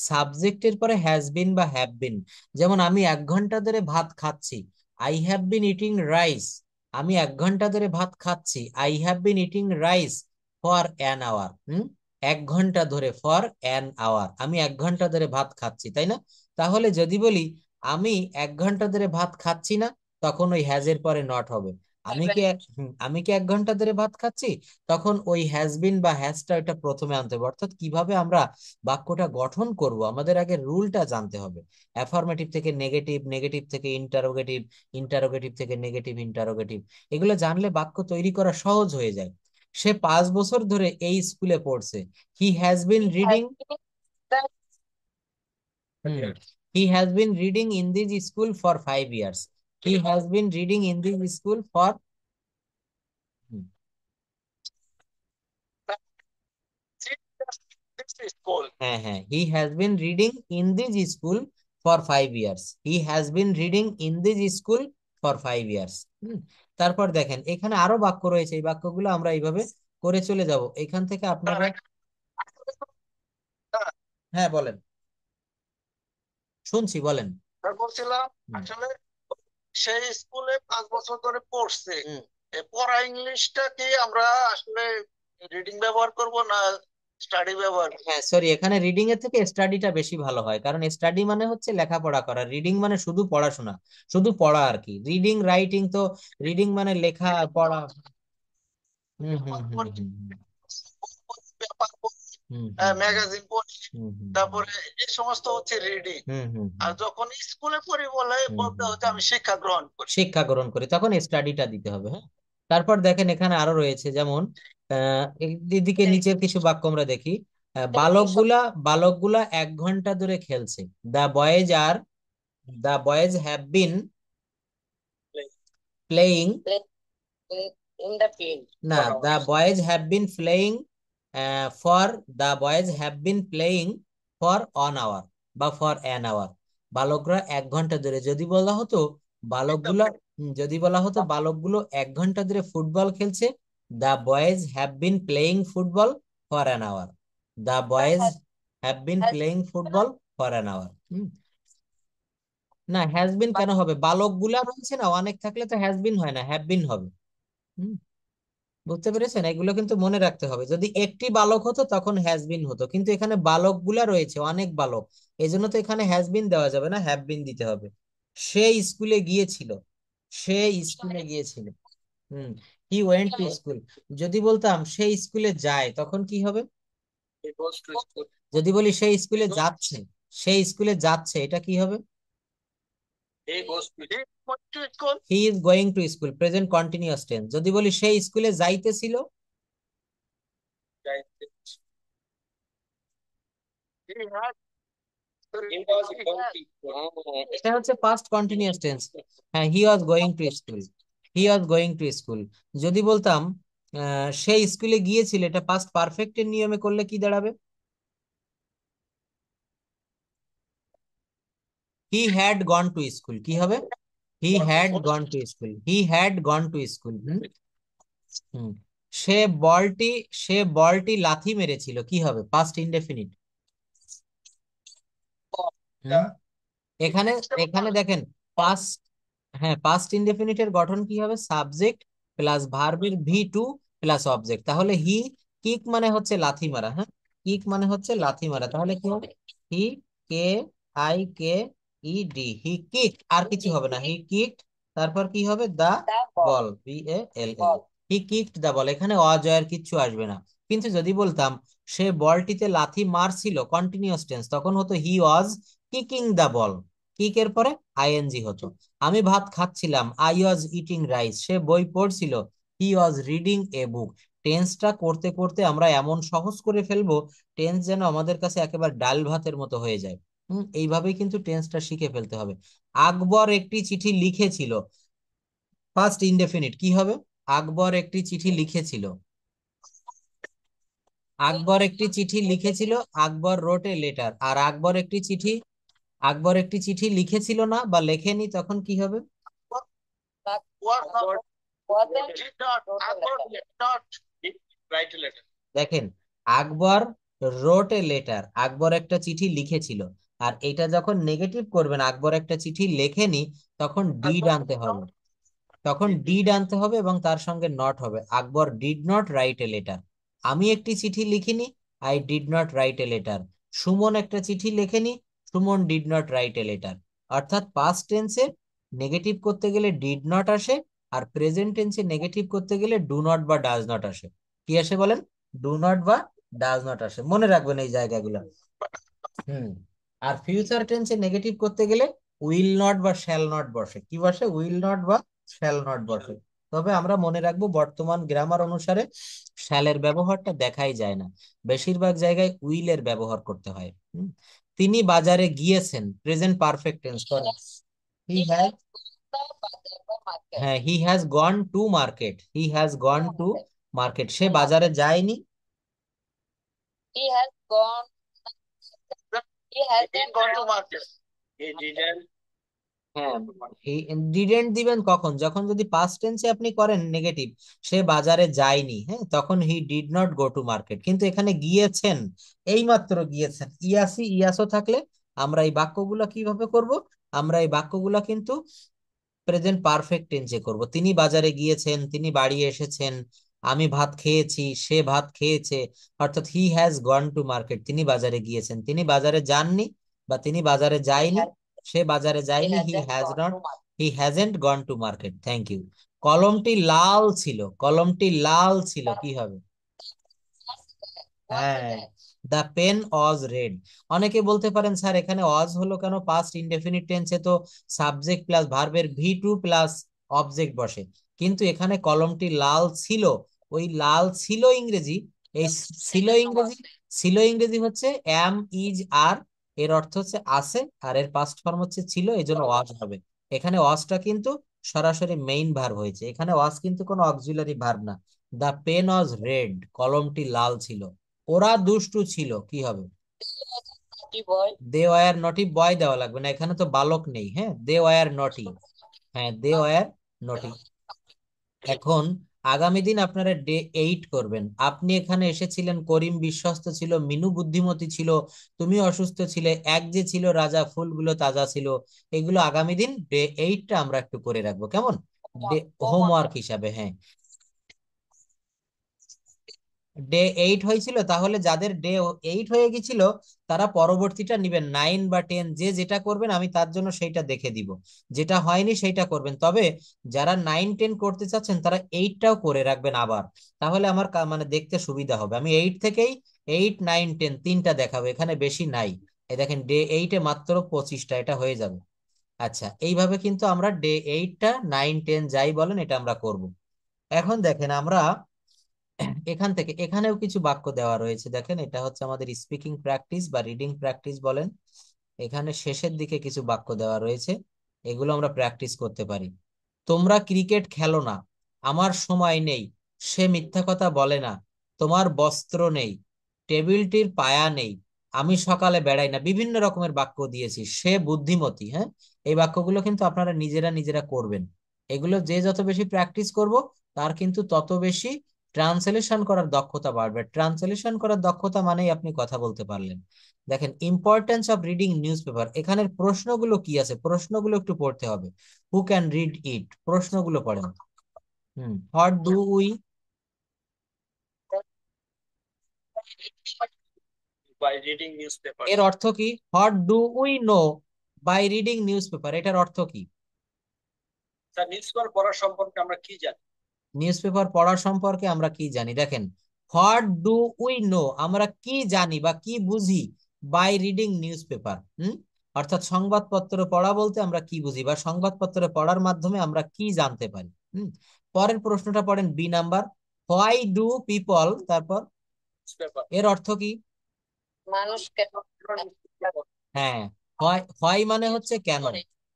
[SPEAKER 1] সাবজেক্টের পরে হ্যাজ বিন বা হ্যাভ বিন। যেমন আমি 1 ঘন্টা ধরে ভাত খাচ্ছি, I have been eating rice, আমি 1 ঘন্টা ধরে ভাত খাচ্ছি, I have been eating rice for an hour. 1 ঘন্টা ধরে, ফর অ্যান আওয়ার, আমি 1 ঘন্টা ধরে ভাত খাচ্ছি, তাই না? তাহলে যদি বলি আমি 1 ঘন্টা ধরে ভাত খাচ্ছি না, তখন ওই হ্যাজ এর পরে নট হবে। আমি কি 1 ঘন্টা ধরে ভাত খাচ্ছি, তখন ওই হ্যাজ বিন বা হ্যাজটা এটা প্রথমে আনতে হবে। অর্থাৎ কিভাবে আমরা বাক্যটা গঠন করব, আমাদের আগে রুলটা জানতে হবে। অ্যাফার্মেটিভ থেকে নেগেটিভ, নেগেটিভ থেকে ইন্টারোগেটিভ, ইন্টারোগেটিভ থেকে নেগেটিভ ইন্টারোগেটিভ, এগুলো জানলে বাক্য তৈরি করা সহজ হয়ে যায়। সে 5 বছর ধরে এই স্কুলে পড়ছে, হি has been reading, he has been reading in this school for 5 years, he has been reading in this school for,
[SPEAKER 4] This is school.
[SPEAKER 1] হ্যাঁ হ্যাঁ, he has been reading in this school for 5 years, he has been reading in this school for 5 years. তারপর দেখেন এখানে আরো বাক্য রয়েছে, এই বাক্যগুলো আমরা এইভাবে করে চলে যাব এখান থেকে আপনারা। হ্যাঁ বলেন, শুনছি, বলেন।
[SPEAKER 4] বলছিলাম আসলে সেই স্কুলে 5 বছর ধরে পড়ছে, পড়া ইংলিশটা কি আমরা আসলে রিডিং ব্যবহার করব না স্টাডি ব্যবহার?
[SPEAKER 1] হ্যাঁ সরি, এখানে রিডিং এর থেকে স্টাডিটা বেশি ভালো হয়, কারণ স্টাডি মানে হচ্ছে লেখাপড়া করা, রিডিং মানে শুধু পড়াশোনা, শুধু পড়া আর কি। রিডিং রাইটিং তো, রিডিং মানে লেখা পড়া। হুম হুম হুম হুম
[SPEAKER 4] পেপার পড়ি, ম্যাগাজিন পড়ি, তারপরে এই সমস্ত হচ্ছে রিডিং। আর যখন স্কুলে পড়ি বলতে হচ্ছে আমি শিক্ষা গ্রহণ করি,
[SPEAKER 1] শিক্ষা গ্রহণ করি, তখন স্টাডিটা দিতে হবে। হ্যাঁ, তারপর দেখেন এখানে আরো রয়েছে, যেমন এদিকে নিচের কিছু বাক্য আমরা দেখি। বালকগুলা বালকগুলা 1 ঘন্টা ধরে খেলছে। The boys have been playing
[SPEAKER 2] in the field.
[SPEAKER 1] না the boys have been playing for the boys have been playing for 1 hour বা ফর অ্যান আওয়ার। বালকরা 1 ঘন্টা ধরে, যদি বলা হতো বালকগুলো 1 ঘন্টা ধরে ফুটবল খেলছে, the boys have been playing football for an hour. The boys have been playing football for an hour. না, হ্যাজ বিন কেন হবে? বালকগুলা রয়েছে না, অনেক থাকলে তো হ্যাজ বিন হয় না, হ্যাভ বিন হবে। বুঝতে পেরেছেন? এগুলো কিন্তু মনে রাখতে হবে। যদি একটি বালক হতো তখন হ্যাজ বিন হতো, কিন্তু এখানে বালকগুলা রয়েছে, অনেক বালক, এই জন্য তো এখানে হ্যাজ বিন দেওয়া যাবে না, হ্যাভ বিন দিতে হবে। সে স্কুলে গিয়েছিল, সে স্কুলে গিয়েছিল। He went to school. যদি বলতাম সে স্কুলে যায়, তখন কি হবে?
[SPEAKER 3] He goes to school.
[SPEAKER 1] যদি বলি সে স্কুলে যাচ্ছে, সে স্কুলে যাচ্ছে, এটা কি হবে?
[SPEAKER 3] He goes to
[SPEAKER 4] school.
[SPEAKER 1] He is going to school, present continuous tense. যদি বলি সে স্কুলে যাইতেছিল,
[SPEAKER 3] He was going to school.
[SPEAKER 1] এটা হচ্ছে পাস্ট কন্টিনিউয়াস টেন্স। হ্যাঁ, he was going to school, he was going to school. যদি বলতাম সে স্কুলে গিয়েছিল, এটা পাস্ট পারফেক্ট এর নিয়মে করলে কি দাঁড়াবে? He had gone to school, কি হবে? He had gone to school, he had gone to school. সে বলটি লাথি মেরেছিল, কি হবে? Past indefinite. এখানে এখানে দেখেন পাস্ট, হ্যাঁ, পাস্ট ইনডেফিনিটের গঠন কি হবে? সাবজেক্ট প্লাস ভার্বের ভি2 প্লাস অবজেক্ট। তাহলে হি কিক মানে হচ্ছে লাথি মারা, হ্যাঁ, কিক মানে হচ্ছে লাথি মারা। তাহলে কি হবে? He K I K E D, he kick, আর কিছু হবে না, হি কিকড। তারপর কি হবে? The ball, BALL, he kicked the ball. এখানে অজয়ের কিচ্ছু আসবে না। কিন্তু যদি বলতাম সে বলটিতে লাথি মারছিল, কন্টিনিউয়াস টেন্স, তখন হতো হি ওয়াজ কিকিং দা বল। কিকের পরে আইএনজি হতো। আমি ভাত খাচ্ছিলাম, আই ওয়াজ ইটিং রাইস। সে বই পড়ছিল, হি ওয়াজ রিডিং এ বুক। টেন্সটা করতে করতে আমরা এমন সহজ করে ফেলবো, টেন্স যেন আমাদের কাছে একেবারে ডাল ভাতের মতো হয়ে যায়। এইভাবেই কিন্তু টেন্সটা শিখে ফেলতে হবে। আকবর একটি চিঠি লিখেছিল, ফার্স্ট ইনডেফিনিট, কি হবে? আকবর একটি চিঠি লিখেছিল, আকবর একটি চিঠি লিখেছিল, আকবর রোট এ লেটার। আর আকবর একটি চিঠি লিখেছিল না বা লেখেনি, তখন কি হবে?
[SPEAKER 3] write a letter.
[SPEAKER 1] দেখেন, আকবর রোট এ লেটার, আকবর একটা চিঠি লিখেছিল। আর এটা যখন নেগেটিভ করবেন, আকবর একটা চিঠি লেখেনি, তখন ডিড আনতে হবে, এবং তার সঙ্গে নট হবে। Akbar did not write a letter. আমি একটি চিঠি লিখিনি, I did not write a letter. Suman একটা চিঠি লেখেনি, Suman did not write a letter. অর্থাৎ পাস্ট টেন্সে নেগেটিভ করতে গেলে ডিড নট আসে, আর প্রেজেন্ট টেন্সে নেগেটিভ করতে গেলে ডু নট বা ডাজ নট আসে। কি আসে বলেন? ডু নট বা ডাজ নট আসে। মনে রাখবেন এই জায়গাগুলো। আর ফিউচার টেন্সে নেগেটিভ করতে গেলে উইল নট বা শ্যাল নট বসে। কি বসে? উইল নট বা শ্যাল নট বসে। তবে আমরা মনে রাখবো, বর্তমান গ্রামার অনুসারে শ্যালের ব্যবহারটা দেখাই যায় না, বেশিরভাগ জায়গায় উইলের ব্যবহার করতে হয়। তিনি বাজারে গিয়েছেন, প্রেজেন্ট পারফেক্ট টেন্স করে। হি হ্যাজ, হ্যাঁ, he has gone to market, he has gone to market. সে বাজারে যায়নি,
[SPEAKER 2] He has gone. He hasn't
[SPEAKER 4] gone to market.
[SPEAKER 3] He didn't.
[SPEAKER 1] হ্যাঁ, ডিডেন্ট দিবেন কখন? যখন যদি পাস্ট টেন্সে আপনি করেন নেগেটিভ, সে বাজারে যায়নি, হ্যাঁ, তখন he did not go to market. কিন্তু এখানে গিয়েছেন, এইমাত্র গিয়েছেন, ইয়াসও থাকলে আমরা এই বাক্যগুলো কিভাবে করব? আমরা এই বাক্যগুলো কিন্তু প্রেজেন্ট পারফেক্ট টেন্সে করব। তিনি বাজারে গিয়েছেন, তিনি বাড়ি এসেছেন, আমি ভাত খেয়েছি, সে ভাত খেয়েছে। অর্থাৎ হি হ্যাজ গন টু মার্কেট, তিনি বাজারে গিয়েছেন। তিনি বাজারে যাননি বা তিনি বাজারে যায়নি, সে বাজারে যায়নি, he hasn't gone to market. Thank you. কলমটি লাল ছিল, কলমটি লাল ছিল, কি হবে? হ্যাঁ, দ্য পেন ওয়াজ রেড। অনেকে বলতে পারেন, স্যার এখানে ওয়াজ হলো কেন? পাস্ট ইনডেফিনিট টেন্সে তো সাবজেক্ট প্লাস ভার্বের ভি2 প্লাস অবজেক্ট বসে। কিন্তু এখানে কলমটি লাল ছিল, ওই লাল ছিল ইংরেজি, এই ছিল ইংরেজি, ছিল ইংরেজি হচ্ছে অ্যাম, ইজ, আর, এর অর্থ হচ্ছে আছে, আর এর পাস্ট ফর্ম হচ্ছে ছিল, এই জন্য ওয়াজ হবে। এখানে ওয়াজটা কিন্তু সরাসরি মেইন ভার্ব হয়েছে, এখানে ওয়াজ কিন্তু কোনো অক্সিলারি ভার্ব না। দা পেন ওয়াজ রেড, কলমটি লাল ছিল। ওরা দুষ্টু ছিল, কি হবে? দে ওয়ার নটি, বয় দেওয়া লাগবে না, এখানে তো বালক নেই। হ্যাঁ, দে ওয়ার নটি, হ্যাঁ দে ওয়ার নটি। এখন আগামী দিন আপনারা ডে 8 করবেন। আপনি এখানে এসেছিলেন, করিম বিশ্বস্ত ছিল, মিনু বুদ্ধিমতী ছিল, তুমি অসুস্থ ছিলে, এক যে ছিল রাজা, ফুলগুলো তাজা ছিল। এগুলো আগামী দিন ডে 8টা আমরা একটু করে রাখবো, কেমন? ডে হোমওয়ার্ক হিসাবে। হ্যাঁ, ডে 8 হয়েছিল, তাহলে যাদের ডে 8 হয়ে গেছিল তারা পরবর্তীটা নিবেন, 9 বা 10, যে যেটা করবেন আমি তার জন্য সেইটা দেখে দিব। যেটা হয়নি সেইটা করবেন, তবে যারা 9-10 করতে চাচ্ছেন তারা 8টাও করে রাখবেন আবার, তাহলে আমার মানে দেখতে সুবিধা হবে। আমি 8 থেকেই 8, 9, 10 তিনটা দেখাবো, এখানে বেশি নাই। এই দেখেন ডে 8-এ মাত্র 25টা, এটা হয়ে যাবে। আচ্ছা, এইভাবে কিন্তু আমরা ডে 8টা, 9, 10 যাই বলেন এটা আমরা করব। এখন দেখেন আমরা এখান থেকে এখানেও কিছু বাক্য দেওয়া রয়েছে, দেখেন এটা হচ্ছে আমাদের স্পিকিং প্র্যাকটিস বা রিডিং প্র্যাকটিস বলেন। এখানে শেষের দিকে কিছু বাক্য দেওয়া রয়েছে, এগুলো আমরা প্র্যাকটিস করতে পারি। তোমরা ক্রিকেট খেলো না, আমার সময় নেই, সে মিথ্যা কথা বলে না, তোমার বস্ত্র নেই, টেবিলটির পায়া নেই, আমি সকালে বেড়াই না, বিভিন্ন রকমের বাক্য দিয়েছি। সে বুদ্ধিমতী, হ্যাঁ, এই বাক্যগুলো কিন্তু আপনারা নিজেরা নিজেরা করবেন। এগুলো যে যত বেশি প্র্যাকটিস করব তার কিন্তু তত বেশি ট্রান্সলেশন করার দক্ষতা বাড়বে। ট্রান্সলেশন করার দক্ষতা মানেই আপনি কথা বলতে পারলেন। দেখেন importance of reading news paper, এখানের প্রশ্নগুলো কি আছে, প্রশ্নগুলো একটু পড়তে হবে। হু ক্যান রিড ইট, প্রশ্নগুলো পড়েন। What do we,
[SPEAKER 3] by reading newspapers.
[SPEAKER 1] এর অর্থ কি? What do we know by reading newspaper, এটার অর্থ কি?
[SPEAKER 3] স্যার, নিউজপেপার পড়া সম্পর্কে আমরা কি জানি?
[SPEAKER 1] নিউজ পেপার পড়া সম্পর্কে আমরা কি জানি, দেখেন হোয়াট ডু উই নো, আমরা কি জানি বা কি বুঝি বাই রিডিং নিউজ পেপার। অর্থাৎ সংবাদপত্র পড়া বলতে আমরা কি বুঝি, বা সংবাদপত্র পড়ার মাধ্যমে আমরা কি জানতে পারি। পরের প্রশ্নটা পড়েন, B number. Why do people, তারপর
[SPEAKER 3] নিউজপেপার
[SPEAKER 1] এর অর্থ কি?
[SPEAKER 2] মানুষ কেন
[SPEAKER 1] হ্যাঁ, হোয়াই মানে হচ্ছে কেন,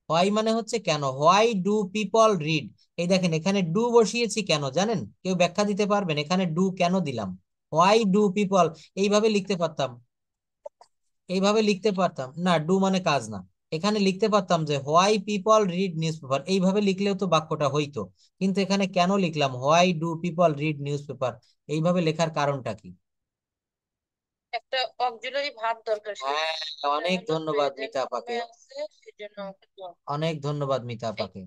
[SPEAKER 1] হোয়াই মানে হচ্ছে কেন, হোয়াই ডু পিপল রিড। এই দেখেন এখানে ডু বসিয়েছি কেন জানেন? কেউ ব্যাখ্যা দিতে পারবেন এখানে ডু কেন দিলাম? হোয়াই ডু পিপল, এইভাবে লিখতে পারতাম, এইভাবে লিখতে পারতাম না, ডু মানে কাজ না। এখানে লিখতে পারতাম যে why people read news paper, এইভাবে লিখলেও তো বাক্যটা হইতো। কিন্তু এখানে কেন লিখলাম why do people read news paper? এইভাবে লেখার কারণটা কি?
[SPEAKER 2] একটা অক্সিলারি ভার্ব দরকার,
[SPEAKER 1] হ্যাঁ, অনেক ধন্যবাদ মিতা আপাকে,
[SPEAKER 2] সেজন্য
[SPEAKER 1] অনেক ধন্যবাদ মিতা আপাকে।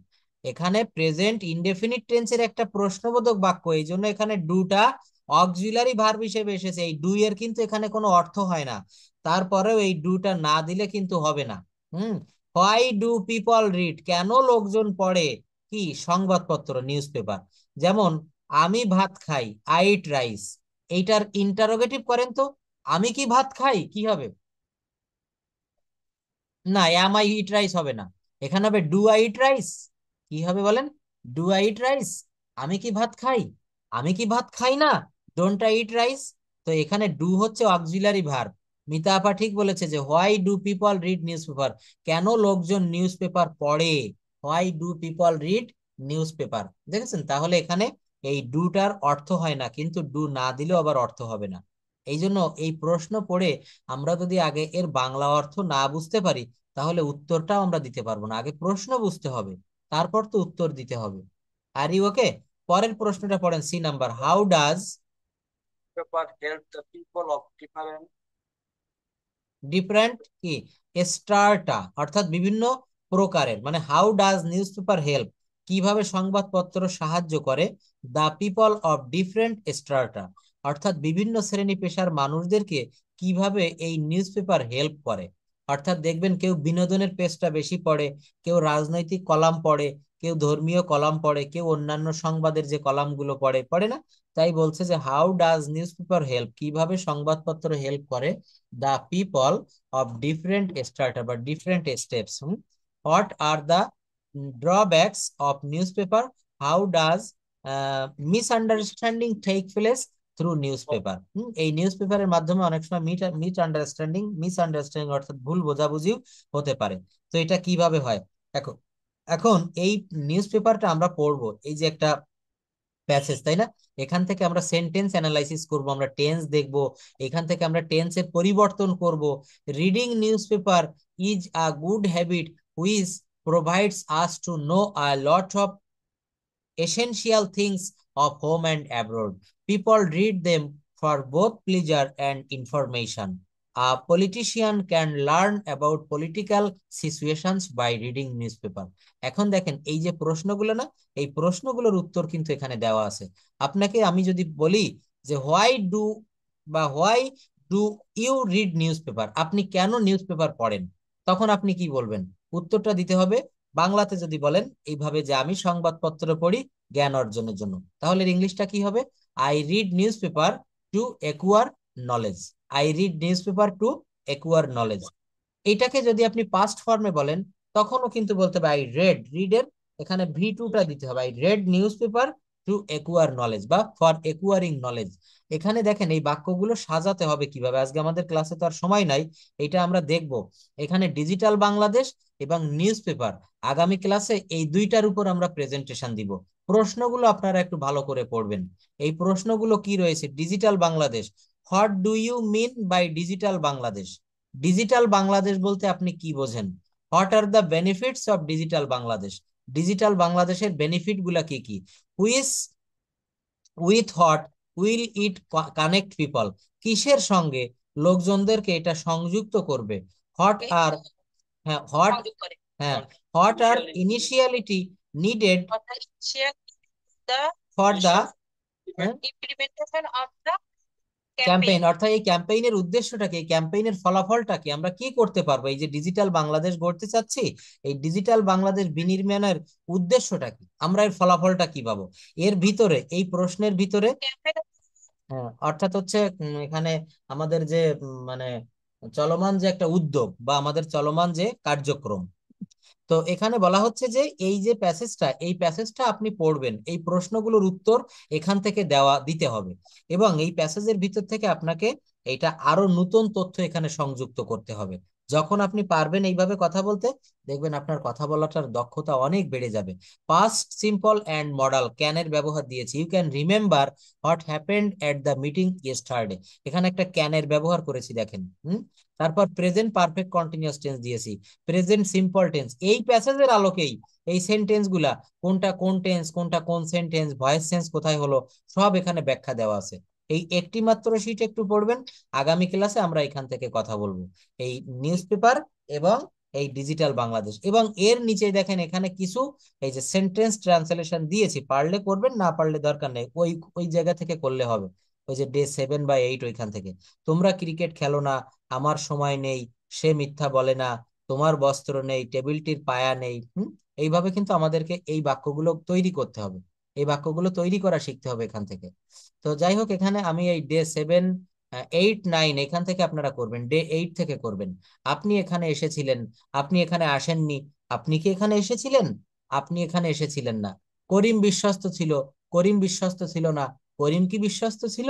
[SPEAKER 1] এখানে প্রেজেন্ট ইনডেফিনিট টেন্সের একটা প্রশ্নবোধক বাক্য, এই জন্য এখানে ডুটা অক্সিলারি ভার্ব হিসেবে এসেছে। এই ডু এর কিন্তু এখানে কোনো অর্থ হয় না, তারপরেও এই ডুটা না দিলে কিন্তু হবে না। হোয়াই ডু পিপল রিড, কেন লোকজন পড়ে কি সংবাদপত্র, নিউজ পেপার। যেমন আমি ভাত খাই, আই ইট রাইস, এইটার ইন্টারোগেটিভ করেন তো, আমি কি ভাত খাই, কি হবে? না, অ্যাম আই ইট রাইস হবে না, এখানে হবে ডু আই ইট রাইস। কি হবে বলেন? ডু আই ইট রাইস, আমি কি ভাত খাই, আমি কি ভাত খাই না, ডোন্ট আই ইট রাইস। তো এখানে ডু হচ্ছে অক্সিলারি ভার্ব। মিতা আপা ঠিক বলেছে যে why do people read news paper, কেন লোকজন নিউজ পেপার পড়ে, why do people read news paper. দেখেছেন, তাহলে এখানে এই ডুটার অর্থ হয় না, কিন্তু ডু না দিলেও আবার অর্থ হবে না। এই জন্য এই প্রশ্ন পড়ে আমরা যদি আগে এর বাংলা অর্থ না বুঝতে পারি তাহলে উত্তরটাও আমরা দিতে পারবো না। আগে প্রশ্ন বুঝতে হবে, তারপর তো উত্তর দিতে হবে। Are you okay? পরের প্রশ্নটা পড়েন, C number. How does
[SPEAKER 3] paper help the people of different
[SPEAKER 1] different কি স্টার্টা, অর্থাৎ বিভিন্ন প্রকারের, মানে how does newspaper help, কিভাবে সংবাদপত্র সাহায্য করে the people of different strata, অর্থাৎ বিভিন্ন শ্রেণী পেশার মানুষদেরকে কিভাবে এই নিউজ পেপার হেল্প করে। অর্থাৎ দেখবেন কেউ বিনোদনের পেজটা বেশি পড়ে, কেউ রাজনৈতিক কলাম পড়ে, কেউ ধর্মীয় কলাম পড়ে, কেউ অন্যান্য সংবাদের যে কলামগুলো পড়ে পড়ে না। তাই বলছে যে how does newspaper help, কিভাবে সংবাদপত্র হেল্প করে the people of different strata বা different steps. What are the drawbacks of newspaper? How does misunderstanding take place through news paper. এই নিউজ পেপারের মাধ্যমে অনেক সময় মিসআন্ডারস্ট্যান্ডিং অর্থাৎ ভুল বোঝাবুঝিও হতে পারে। তো এটা কিভাবে হয়, এখন এখন এই নিউজ পেপারটা আমরা পড়বো, এই যে একটা প্যাসেজ, তাই না? এখান থেকে আমরা সেন্টেন্স অ্যানালাইসিস করব, আমরা টেন্স দেখব, এখান থেকে আমরা টেন্সের পরিবর্তন করব। Reading news paper is a good habit which provides us to know a lot of essential things of home and abroad. People read them for both pleasure and information. A politician can learn about political situations by reading newspaper. এখন দেখেন এই যে প্রশ্নগুলো না, এই প্রশ্নগুলোর উত্তর কিন্তু এখানে দেওয়া আছে। আপনাকে আমি যদি বলি যে why do you read newspaper, আপনি কেন নিউজ পেপার পড়েন, তখন আপনি কি বলবেন? উত্তরটা দিতে হবে বাংলাতে। যদি বলেন এইভাবে যে আমি সংবাদপত্র পড়ি জ্ঞান অর্জনের জন্য, তাহলে ইংলিশটা কি হবে? I read newspaper to acquire knowledge. I read newspaper to acquire knowledge. এটাকে যদি আপনি পাস্ট ফর্মে বলেন, তখনও কিন্তু বলতে হবে আই রিডের এখানে V2টা দিতে হবে, I read newspaper to acquire knowledge বা ফর একুয়ারিং নলেজ। এখানে দেখেন এই বাক্যগুলো সাজাতে হবে কিভাবে, আজকে আমাদের ক্লাসে তো আর সময় নাই, এটা আমরা দেখব। এখানে ডিজিটাল বাংলাদেশ এবং নিউজ পেপার, আগামী ক্লাসে এই দুইটার উপর আমরা প্রেজেন্টেশন দিব। প্রশ্নগুলো আপনারা একটু ভালো করে পড়বেন। এই প্রশ্নগুলো কি রয়েছে? Digital Bangladesh, what do you mean by digital Bangladesh? Digital Bangladesh বলতে আপনি কি বোঝেন? What are the benefits of digital Bangladesh? Digital বাংলাদেশের বেনিফিট গুলা কি কি? Which with what will it connect people? কিসের সঙ্গে লোকজনদেরকে এটা সংযুক্ত করবে? হোয়াট আর হ্যাঁ হোয়াট
[SPEAKER 2] সংযোগ করে
[SPEAKER 1] হ্যাঁ what are initially needed
[SPEAKER 2] the
[SPEAKER 1] for the
[SPEAKER 2] implementation of the
[SPEAKER 1] campaign,
[SPEAKER 2] campaign.
[SPEAKER 1] অর্থাৎ এই ক্যাম্পেইনের উদ্দেশ্যটা কি, এই ক্যাম্পেইনের ফলাফলটা কি, আমরা কি করতে পারবো? এই যে ডিজিটাল বাংলাদেশ গড়তে চাচ্ছি, এই ডিজিটাল বাংলাদেশ বিনির্মাণের উদ্দেশ্যটা কি, আমরা এর ফলাফলটা কি পাবো? এর ভিতরে, এই প্রশ্নের ভিতরে হ্যাঁ, অর্থাৎ হচ্ছে এখানে আমাদের যে মানে চলমান যে একটা উদ্যোগ বা আমাদের চলমান যে কার্যক্রম, তো এখানে বলা হচ্ছে যে এই যে প্যাসেজটা, এই প্যাসেজটা আপনি পড়বেন, এই প্রশ্নগুলোর উত্তর এখান থেকে দিতে হবে, এবং এই প্যাসেজের ভিতর থেকে আপনাকে এটা আরো নতুন তথ্য এখানে সংযুক্ত করতে হবে। যখন আপনি পারবেন এইভাবে কথা বলতে, দেখবেন আপনার কথা বলাটার দক্ষতা অনেক বেড়ে যাবে। পাস্ট সিম্পল অ্যান্ড মডাল ক্যানের ব্যবহার দিয়েছি। You can remember what happened at the meeting yesterday, এখানে একটা ক্যানের ব্যবহার করেছি দেখেন। তারপর প্রেজেন্ট পারফেক্ট কন্টিনিউয়াস টেন্স দিয়েছি, প্রেজেন্ট সিম্পল টেন্স। এই প্যাসেজের আলোকেই এই সেন্টেন্স গুলা কোনটা কোন টেন্স, কোনটা কোন সেন্টেন্স, ভয়েস সেন্স কোথায় হলো, সব এখানে ব্যাখ্যা দেওয়া আছে। এই একটি মাত্র শীট একটু পড়বেন, আগামী ক্লাসে আমরা এখান থেকে কথা বলবো এই নিউজ পেপার এবং এই ডিজিটাল বাংলাদেশ। এবং এর নিচে দেখেন এখানে কিছু এই যে সেন্টেন্স ট্রান্সলেশন দিয়েছি, পারলে করবেন, না পারলে দরকার নেই, ওই ওই জায়গা থেকে করলে হবে, ওই যে ডে 7 বা 8 ওইখান থেকে। তোমরা ক্রিকেট খেলো না, আমার সময় নেই, সে মিথ্যা বলে না, তোমার বস্ত্র নেই, টেবিলটির পায়া নেই। এইভাবে কিন্তু আমাদেরকে এই বাক্যগুলো তৈরি করতে হবে, এই বাক্যগুলো তৈরি করা শিখতে হবে এখান থেকে। তো যাই হোক, এখানে আমি এই ডে 7, 8, 9 এখান থেকে আপনারা করবেন, ডে 8 থেকে করবেন। আপনি এখানে এসেছিলেন, আপনি এখানে আসেননি, আপনি কি এখানে এসেছিলেন, আপনি এখানে এসেছিলেন না। করিম বিশ্বস্ত ছিল, করিম বিশ্বস্ত ছিল না, করিম কি বিশ্বস্ত ছিল?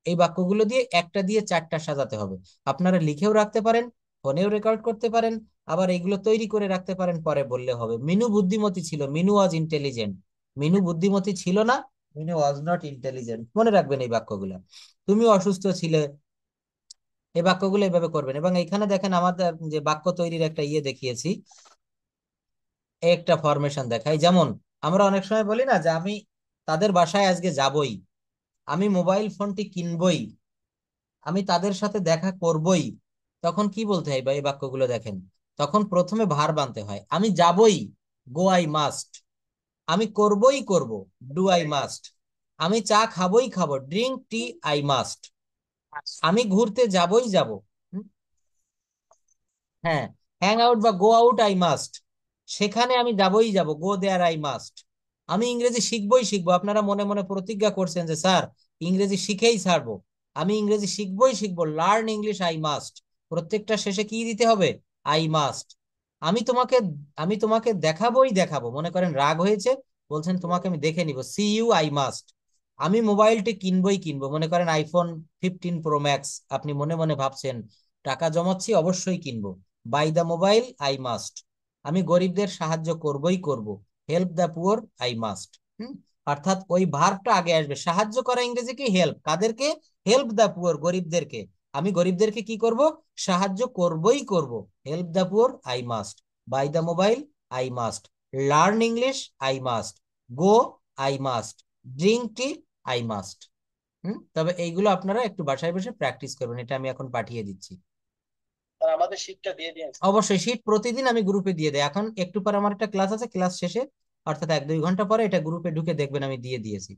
[SPEAKER 1] এই বাক্যগুলো দিয়ে একটা দিয়ে 4টা সাজাতে হবে। আপনারা লিখেও রাখতে পারেন, ফোনেও রেকর্ড করতে পারেন, আবার এগুলো তৈরি করে রাখতে পারেন, পরে বললে হবে। মিনু বুদ্ধিমতী ছিল, মিনু ওয়াজ ইন্টেলিজেন্ট। মিনু বুদ্ধিমতী ছিল না, মিনু ওয়াজ নট ইন্টেলিজেন্ট। মনে রাখবেন এই বাক্যগুলো। তুমি অসুস্থ ছিলে, এই বাক্যগুলো এইভাবে করবেন। এবং এখানে দেখেন আমাদের যে বাক্য তৈরির একটা দেখিয়েছি, একটা ফরমেশন দেখাই। যেমন আমরা অনেক সময় বলি না যে আমি তাদের বাসায় আজকে যাবই, আমি মোবাইল ফোনটি কিনবই, আমি তাদের সাথে দেখা করবই, তখন কি বলতে হয়? বা এই বাক্যগুলো দেখেন, তখন প্রথমে ভার্ব আনতে হয়। আমি যাবই, গো আই মাস্ট। আমি করবই করব, ডু আই মাস্ট। আমি চা খাবই খাবো, ড্রিঙ্ক টি আই মাস্ট। আমি ঘুরতে যাবই যাব, হ্যাঁ, হ্যাং আউট বা গো আউট আই মাস্ট। সেখানে আমি যাবই যাব, গো দেয়ার আই মাস্ট। আমি ইংরেজি শিখবই শিখবো, আপনারা মনে মনে প্রতিজ্ঞা করছেন যে স্যার ইংরেজি শিখেই ছাড়বো, আমি ইংরেজি শিখবই শিখবো, লার্ন ইংলিশ আই মাস্ট। প্রত্যেকটা শেষে কি দিতে হবে? I must. আমি তোমাকে আমি তোমাকে দেখাবোই দেখাবো, মনে করেন রাগ হয়েছে, বলছেন তোমাকে আমি দেখে নিব, সি ইউ আই মাস্ট। আমি মোবাইলটি কিনবই কিনবো, মনে করেন আইফোন 15 প্রো ম্যাক্স, আপনি মনে মনে ভাবছেন টাকা জমাচ্ছি অবশ্যই কিনবো, buy the mobile I must, আমি গরিবদের সাহায্য করবই করব, help the poor I must. অর্থাৎ ওই ভার্বটা আগে আসবে, সাহায্য করা ইংরেজি কি হেল্প, কাদেরকে, হেল্প দ্য পুয়ার, গরিবদেরকে, আমি গরিবদেরকে কি করব, সাহায্য করবই করব, help the poor I must, buy the mobile I must, learn English I must, go I must, drink tea I must. তবে এইগুলো আপনারা একটু বাসায় বসে প্র্যাকটিস করবেন, এটা আমি এখন পাঠিয়ে দিচ্ছি।
[SPEAKER 3] আর আমাদের শীটটা দিয়ে দিন।
[SPEAKER 1] অবশ্যই শীট প্রতিদিন আমি গ্রুপে দিয়ে দেই, এখন একটু পর আমার একটা ক্লাস আছে, ক্লাস শেষে অর্থাৎ 1-2 ঘন্টা পরে এটা গ্রুপে ঢুকে দেখবেন আমি দিয়ে দিয়েছি।